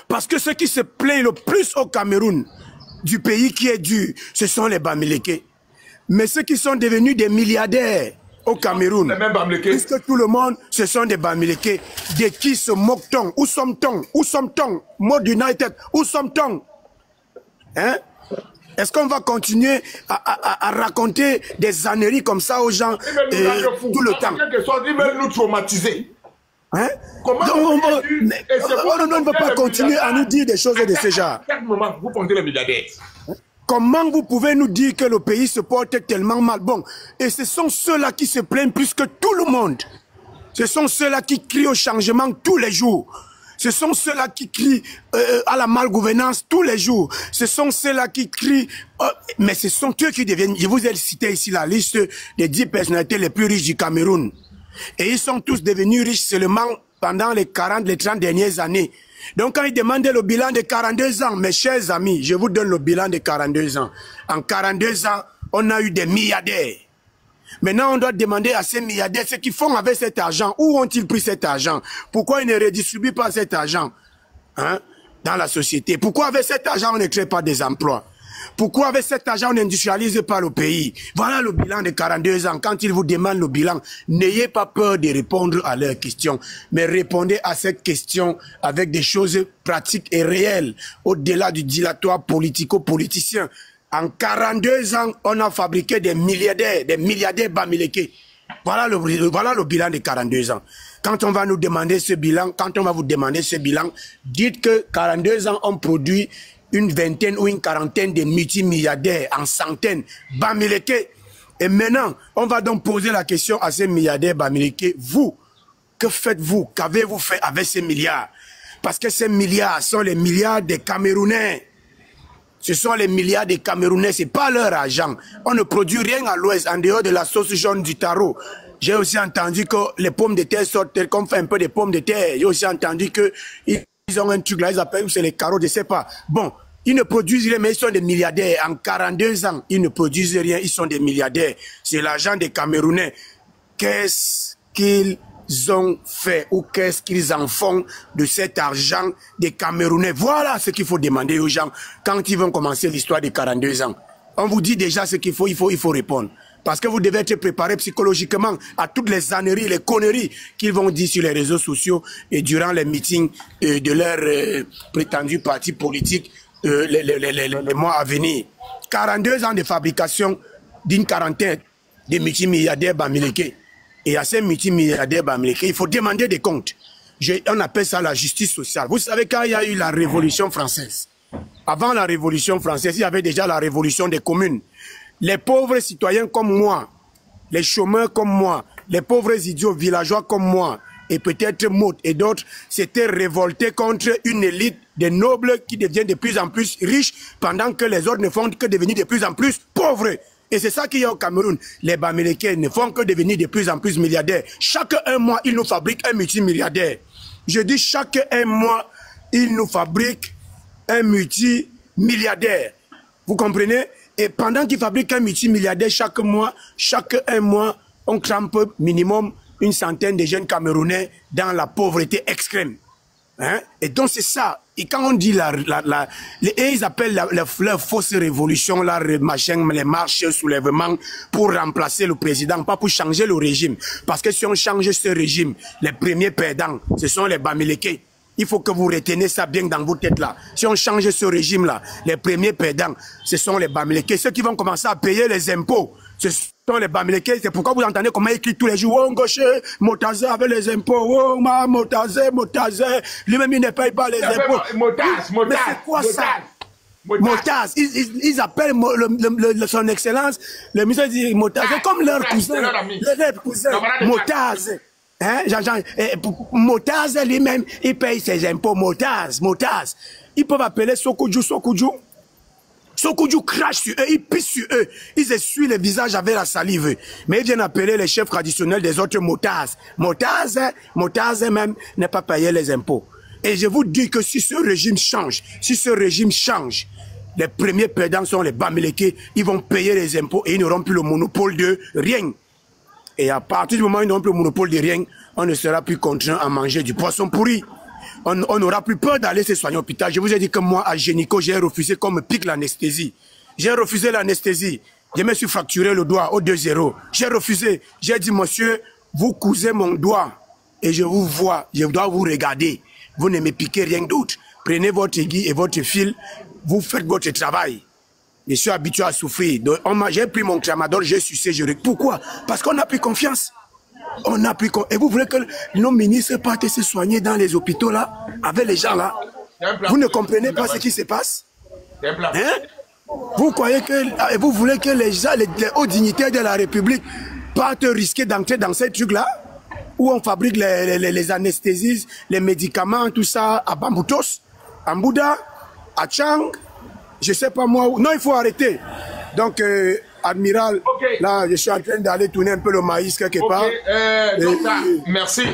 Parce que ceux qui se plaignent le plus au Cameroun, du pays qui est dur, ce sont les Bamileke. Mais ceux qui sont devenus des milliardaires au Cameroun, puisque tout le monde, ce sont des Bamileke. De qui se moque-t-on? Où sommes-t-on? Où sommes-t-on? Mode United, où sommes-t-on? Hein? Est-ce qu'on va continuer à raconter des âneries comme ça aux gens tout le temps? Ils veulent nous traumatiser. Hein? On ne peut pas continuer à nous dire des choses de ce genre. À quel moment vous comptez les milliardaires? Comment vous pouvez nous dire que le pays se porte tellement mal? Bon, et ce sont ceux-là qui se plaignent plus que tout le monde. Ce sont ceux-là qui crient au changement tous les jours. Ce sont ceux-là qui crient à la malgouvernance tous les jours. Ce sont ceux-là qui crient... mais ce sont eux qui deviennent... Je vous ai cité ici la liste des 10 personnalités les plus riches du Cameroun. Et ils sont tous devenus riches seulement pendant les 30 dernières années. Donc quand ils demandaient le bilan de 42 ans, mes chers amis, je vous donne le bilan de 42 ans. En 42 ans, on a eu des milliardaires. Maintenant, on doit demander à ces milliardaires ce qu'ils font avec cet argent. Où ont-ils pris cet argent? Pourquoi ils ne redistribuent pas cet argent dans la société? Pourquoi avec cet argent, on ne crée pas des emplois? Pourquoi avec cet argent, on n'industrialise pas le pays? Voilà le bilan de 42 ans. Quand ils vous demandent le bilan, n'ayez pas peur de répondre à leurs questions, mais répondez à cette question avec des choses pratiques et réelles, au-delà du dilatoire politico-politicien. En 42 ans, on a fabriqué des milliardaires Bamileke. Voilà le bilan de 42 ans. Quand on va nous demander ce bilan, dites que 42 ans ont produit une vingtaine ou une quarantaine de multimilliardaires en centaines Bamileke. Et maintenant, on va donc poser la question à ces milliardaires Bamileke. Vous, que faites-vous? Qu'avez-vous fait avec ces milliards? Parce que ces milliards sont les milliards des Camerounais. Ce sont les milliards des Camerounais, ce n'est pas leur argent. On ne produit rien à l'ouest, en dehors de la sauce jaune du taro. J'ai aussi entendu que les pommes de terre sortent, qu'on fait un peu de pommes de terre. J'ai aussi entendu qu'ils ont un truc là, ils appellent, c'est les carottes, je ne sais pas. Bon, ils ne produisent rien, mais ils sont des milliardaires. En 42 ans, ils ne produisent rien, ils sont des milliardaires. C'est l'argent des Camerounais. Qu'est-ce qu'ils ont fait ou qu'est-ce qu'ils en font de cet argent des Camerounais? Voilà ce qu'il faut demander aux gens quand ils vont commencer l'histoire des 42 ans. On vous dit déjà ce qu'il faut, il faut répondre. Parce que vous devez être préparé psychologiquement à toutes les âneries, les conneries qu'ils vont dire sur les réseaux sociaux et durant les meetings de leur prétendu parti politique les mois à venir. 42 ans de fabrication d'une quarantaine de multimilliardaires bamileke. Et à ces multimilliardaires bamileke, il faut demander des comptes. On appelle ça la justice sociale. Vous savez, quand il y a eu la Révolution française, avant la Révolution française, il y avait déjà la Révolution des communes. Les pauvres citoyens comme moi, les chômeurs comme moi, les pauvres idiots villageois comme moi, et peut-être Maud et d'autres, s'étaient révoltés contre une élite de nobles qui devient de plus en plus riches, pendant que les autres ne font que devenir de plus en plus pauvres. Et c'est ça qu'il y a au Cameroun. Les Bamileke ne font que devenir de plus en plus milliardaires. Chaque un mois, ils nous fabriquent un multimilliardaire. Je dis chaque un mois, ils nous fabriquent un multimilliardaire. Vous comprenez? Et pendant qu'ils fabriquent un multimilliardaire chaque un mois, on crampe minimum une centaine de jeunes Camerounais dans la pauvreté extrême. Hein? Et donc c'est ça. Et quand on dit ils appellent leur fausse révolution, les marches, soulèvements pour remplacer le président, pas pour changer le régime. Parce que si on change ce régime, les premiers perdants, ce sont les Bamileke. Il faut que vous retenez ça bien dans vos têtes là. Si on change ce régime-là, les premiers perdants, ce sont les Bamileke. Ceux qui vont commencer à payer les impôts, ce sont les Bamileke. C'est pourquoi vous entendez comment ils crient tous les jours. Oh, gauche, Motazé avec les impôts. Oh, Motazé. Lui-même, il ne paye pas les impôts. Mais c'est quoi ça? Motaz. Ils appellent son excellence, le ministre dit Motazé comme leur cousin. Leur cousin. Motazé. Hein, Motaz lui-même, il paye ses impôts. Motaz. Ils peuvent appeler Sokoudjou. Sokoudjou crache sur eux, ils pissent sur eux. Ils essuient le visage avec la salive. Mais ils viennent appeler les chefs traditionnels des autres Motaz. Motaz même n'est pas payé les impôts. Et je vous dis que si ce régime change, les premiers perdants sont les Bamileke. Ils vont payer les impôts et ils n'auront plus le monopole de rien. Et à partir du moment où ils n'ont plus le monopole de rien, on ne sera plus contraint à manger du poisson pourri. On n'aura plus peur d'aller se soigner au hôpital. Je vous ai dit que moi, à Génico, j'ai refusé qu'on me pique l'anesthésie. J'ai refusé l'anesthésie. Je me suis fracturé le doigt au 2-0. J'ai refusé. J'ai dit, monsieur, vous cousez mon doigt et je vous vois. Je dois vous regarder. Vous ne me piquez rien d'autre. Prenez votre aiguille et votre fil. Vous faites votre travail. Je suis habitué à souffrir. J'ai pris mon tramadol, j'ai sucé, Pourquoi? Parce qu'on n'a plus confiance. Et vous voulez que nos ministres partent se soigner dans les hôpitaux là, avec les gens là? Vous ne comprenez pas ce qui se passe? Hein? Vous croyez que, vous voulez que les gens, les hauts dignitaires de la République partent risquer d'entrer dans ces trucs-là? Où on fabrique les anesthésies, les médicaments, tout ça, à Bamboutos, à Mbouda, à Tchang, je sais pas moi où. Non, il faut arrêter. Donc, Admiral, là, je suis en train d'aller tourner un peu le maïs quelque part.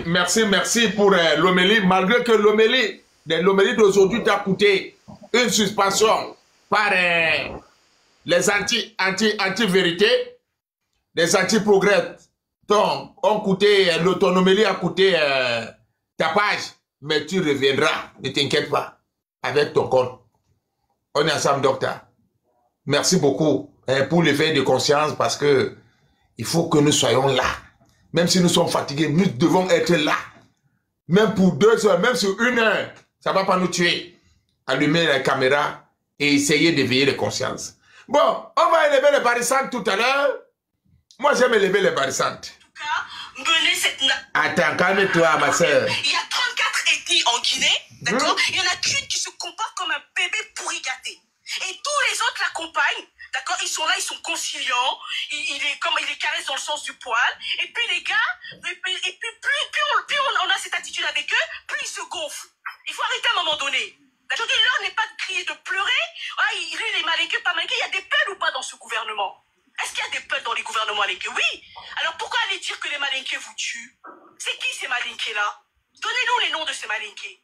Merci pour l'homélie. Malgré que l'homélie d'aujourd'hui t'a coûté une suspension par les anti-vérité, les anti-progrès. Donc, l'autonomélie a coûté ta page, mais tu reviendras, ne t'inquiète pas, avec ton compte. On est ensemble, docteur. Merci beaucoup pour l'éveil de conscience parce que il faut que nous soyons là. Même si nous sommes fatigués, nous devons être là. Même pour 2 heures, même sur 1 heure, ça ne va pas nous tuer. Allumer la caméra et essayer d'éveiller les consciences. Bon, on va élever les barissantes tout à l'heure. Moi, j'aime élever les barissantes. Attends, calme-toi, ma soeur. Il y a 34 ethnies en Guinée, d'accord? Il y en a qu'une qui se comporte comme un bébé pourri gâté. Et tous les autres l'accompagnent, d'accord? Ils sont là, ils sont conciliants, il les caresse dans le sens du poil. Et puis les gars, plus on a cette attitude avec eux, plus ils se gonflent. Il faut arrêter à un moment donné. Aujourd'hui, l'heure n'est pas de crier, de pleurer. Ah, lui, il est malinqué, pas malinqué. Il y a des peuls ou pas dans ce gouvernement? Est-ce qu'il y a des peuls dans les gouvernements malinqués? Oui. Alors pourquoi aller dire que les malinqués vous tuent? C'est qui ces malinqués-là? Donnez-nous les noms de ces malinqués.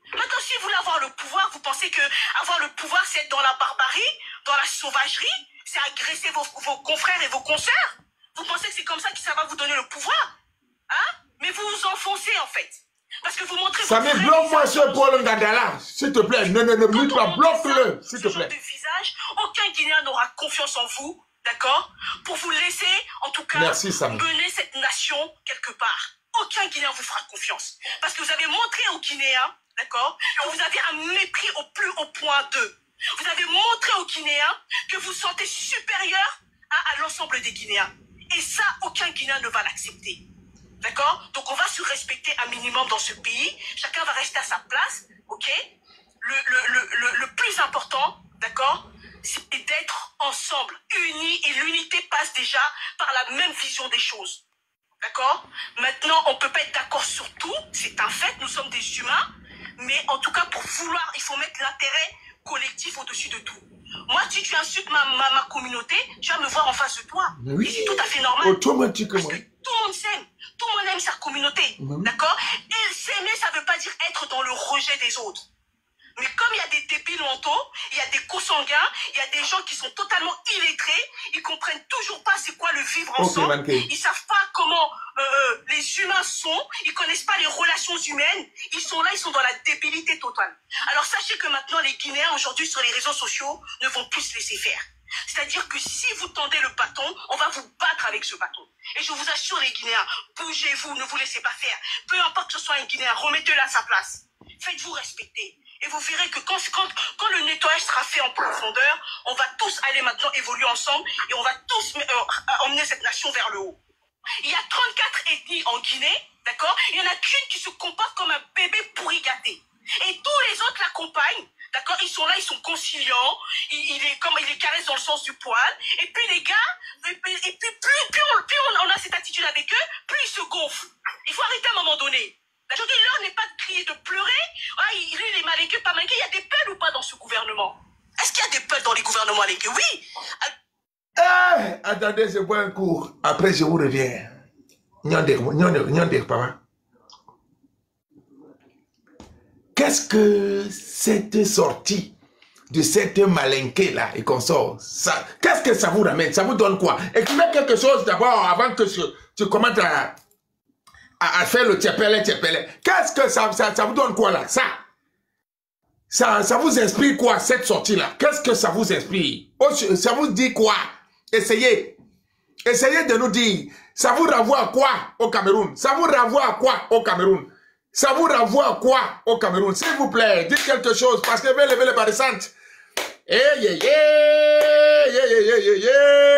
Maintenant, si vous voulez avoir le pouvoir, vous pensez que avoir le pouvoir, c'est être dans la barbarie, dans la sauvagerie, c'est agresser vos confrères et vos consoeurs? Vous pensez que c'est comme ça que ça va vous donner le pouvoir? Hein? Mais vous vous enfoncez, en fait. Parce que vous montrez... Ça me bloque-moi ce Paul Ngandala, s'il te plaît. Ne bloque-le, s'il te plaît. Visage, aucun Guinéen n'aura confiance en vous. d'accord, pour vous laisser, en tout cas, mener cette nation quelque part. Aucun Guinéen vous fera confiance. Parce que vous avez montré aux Guinéens, d'accord, que vous avez un mépris au plus haut point d'eux. Vous avez montré aux Guinéens que vous sentez supérieur à l'ensemble des Guinéens. Et ça, aucun Guinéen ne va l'accepter. D'accord? Donc on va se respecter un minimum dans ce pays. Chacun va rester à sa place, ok? Le plus important, d'accord, c'est d'être ensemble, unis. Et l'unité passe déjà par la même vision des choses. D'accord? Maintenant, on ne peut pas être d'accord sur tout. C'est un fait, nous sommes des humains. Mais en tout cas, pour vouloir, il faut mettre l'intérêt collectif au-dessus de tout. Moi, si tu insultes ma communauté, tu vas me voir en face de toi. Oui. Et c'est tout à fait normal. Automatiquement. Parce que tout le monde s'aime. Tout le monde aime sa communauté. D'accord? Et s'aimer, ça ne veut pas dire être dans le rejet des autres. Mais comme il y a des débiles mentaux, il y a des consanguins, il y a des gens qui sont totalement illettrés, ils comprennent toujours pas c'est quoi le vivre ensemble. Ils savent pas comment les humains sont, ils connaissent pas les relations humaines. Ils sont là, ils sont dans la débilité totale. Alors sachez que maintenant les Guinéens aujourd'hui sur les réseaux sociaux ne vont plus se laisser faire. C'est-à-dire que si vous tendez le bâton, on va vous battre avec ce bâton. Et je vous assure les Guinéens, bougez-vous, ne vous laissez pas faire. Peu importe que ce soit un Guinéen, remettez-le à sa place. Faites-vous respecter. Et vous verrez que quand le nettoyage sera fait en profondeur, on va tous aller maintenant évoluer ensemble et on va tous emmener cette nation vers le haut. Il y a 34 ethnies en Guinée, d'accord? Il n'y en a qu'une qui se comporte comme un bébé pourri gâté. Et tous les autres l'accompagnent, d'accord? Ils sont là, ils sont conciliants, il les caresse dans le sens du poil. Et puis les gars, et puis plus on a cette attitude avec eux, plus ils se gonflent. Il faut arrêter à un moment donné. Aujourd'hui, l'heure n'est pas de crier, de pleurer. Ah, il est malinqué, pas malinqué. Il y a des peuls ou pas dans ce gouvernement? Est-ce qu'il y a des peuls dans les gouvernements malinqués? Oui. Attendez, je bois un coup. Après, je vous reviens. Nyonder, papa. Qu'est-ce que cette sortie de cette malinqué là et qu'on sort, qu'est-ce que ça vous ramène? Ça vous donne quoi? Écrivez quelque chose d'abord avant que tu commences à faire le tchépélé. Qu'est-ce que ça vous donne quoi là? Ça vous inspire quoi cette sortie-là? Qu'est-ce que ça vous inspire? Ça vous dit quoi? Essayez de nous dire. Ça vous renvoie à quoi au Cameroun? Ça vous renvoie à quoi au Cameroun? Ça vous renvoie à quoi au Cameroun? S'il vous plaît, dites quelque chose parce que je vais lever les barissantes.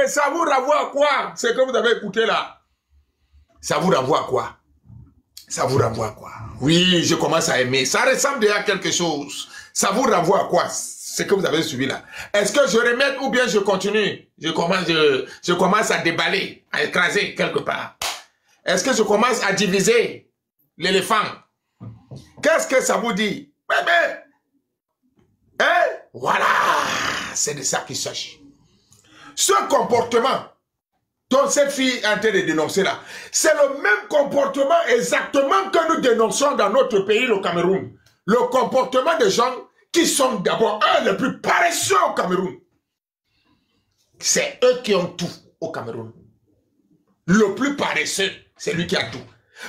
Ça vous renvoie à quoi? Ce que vous avez écouté là. Ça vous renvoie à quoi? Ça vous renvoie à quoi? Oui, je commence à aimer. Ça ressemble déjà à quelque chose. Ça vous renvoie à quoi? Ce que vous avez suivi là. Est-ce que je remette ou bien je continue? Je commence à déballer, à écraser quelque part. Est-ce que je commence à diviser l'éléphant? Qu'est-ce que ça vous dit? Bébé! Hein? Voilà! C'est de ça qu'il s'agit. Ce comportement dont cette fille est en train de dénoncer là, c'est le même comportement exactement que nous dénonçons dans notre pays, le Cameroun. Le comportement des gens qui sont d'abord les plus paresseux au Cameroun. C'est eux qui ont tout au Cameroun. Le plus paresseux, c'est lui qui a tout.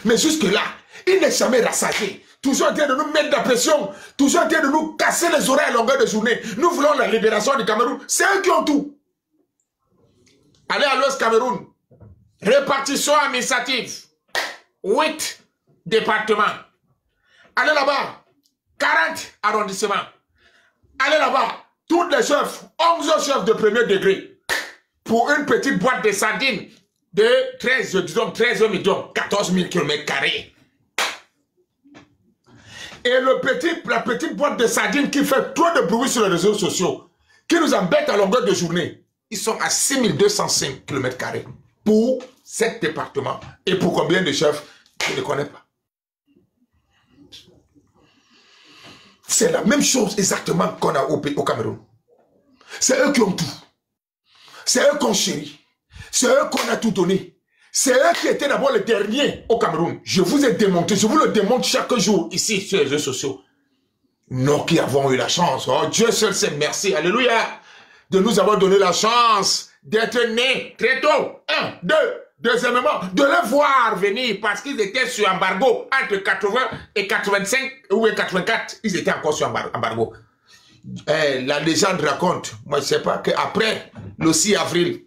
Mais jusque-là, il n'est jamais rassasié. Toujours en train de nous mettre de la pression. Toujours en train de nous casser les oreilles à longueur de journée. Nous voulons la libération du Cameroun. C'est eux qui ont tout. Allez à l'Ouest Cameroun. Répartition administrative. 8 départements. Allez là-bas. 40 arrondissements. Allez là-bas. Tous les chefs, 11 chefs de premier degré. Pour une petite boîte de sardines de 13 millions, 14 000 km². Et la petite boîte de sardines qui fait trop de bruit sur les réseaux sociaux, qui nous embête à longueur de journée, ils sont à 6205 km² pour 7 départements. Et pour combien de chefs? Je ne connais pas. C'est la même chose exactement qu'on a au Cameroun. C'est eux qui ont tout. C'est eux qu'on chérit. C'est eux qu'on a tout donné. C'est eux qui étaient d'abord les derniers au Cameroun. Je vous ai démontré, je vous le démontre chaque jour ici sur les réseaux sociaux. Nous qui avons eu la chance, oh Dieu seul sait merci, alléluia, de nous avoir donné la chance d'être nés très tôt. 1, 2, deuxièmement, de les voir venir parce qu'ils étaient sur embargo entre 80 et 85 ou 84, ils étaient encore sur embargo. La légende raconte, moi je ne sais pas, qu'après le 6 avril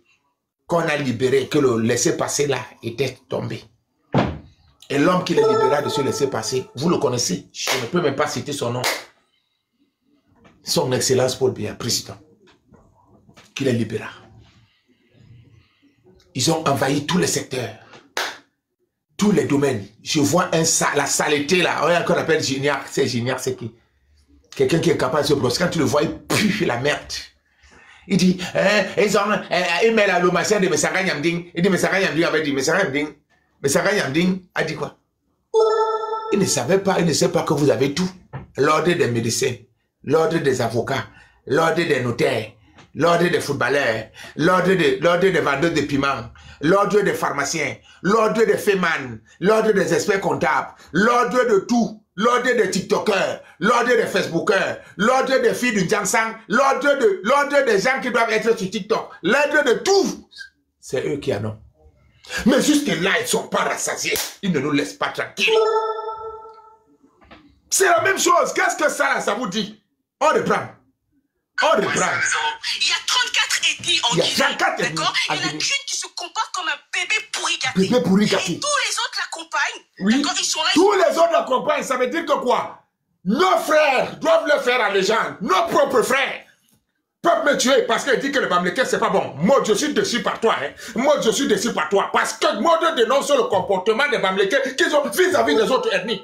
qu'on a libéré, que le laissez-passer là était tombé. Et l'homme qui les libéra de ce laissez-passer, vous le connaissez, je ne peux même pas citer son nom. Son Excellence Paul Biya, président, qui les libéra. Ils ont envahi tous les secteurs, tous les domaines. Je vois la saleté là, qu'on appelle Gignac. C'est Gignac, c'est qui? Quelqu'un qui est capable de se brosser. Quand tu le vois, il pue la merde. Il dit, il met la lomacien de Messara Nyamding. Il dit, Messara Nyamding avait dit, Messara Nyamding a dit quoi? Il ne savait pas, il ne sait pas que vous avez tout. L'ordre des médecins, l'ordre des avocats, l'ordre des notaires, l'ordre des footballeurs, l'ordre des vendeurs de piments, l'ordre des pharmaciens, l'ordre des fémans, l'ordre des experts comptables, l'ordre de tout, l'ordre des tiktokers, l'ordre des facebookers, l'ordre des filles du Jansang, l'ordre des gens qui doivent être sur TikTok, l'ordre de tout. C'est eux qui en ont. Mais jusque là, ils ne sont pas rassasiés. Ils ne nous laissent pas tranquilles. C'est la même chose. Qu'est-ce que ça vous dit? On reprend. On reprend. Il y a 34 ethnies en Guinée, d'accord? Il y en a qu'une qui se comporte comme un bébé pourri gâté. Bébé pourri gâté. Et tous les autres l'accompagnent. Oui. D'accord? Ils sont là. Tous les autres l'accompagnent. Ça veut dire que quoi? Nos frères doivent le faire à légende. Nos propres frères peuvent me tuer parce qu'il dit que le Bamileke, c'est pas bon. Moi, je suis déçu par toi. Hein. Moi, je suis déçu par toi. Parce que moi, je dénonce le comportement des Bamileke qu'ils ont vis-à-vis des autres ethnies.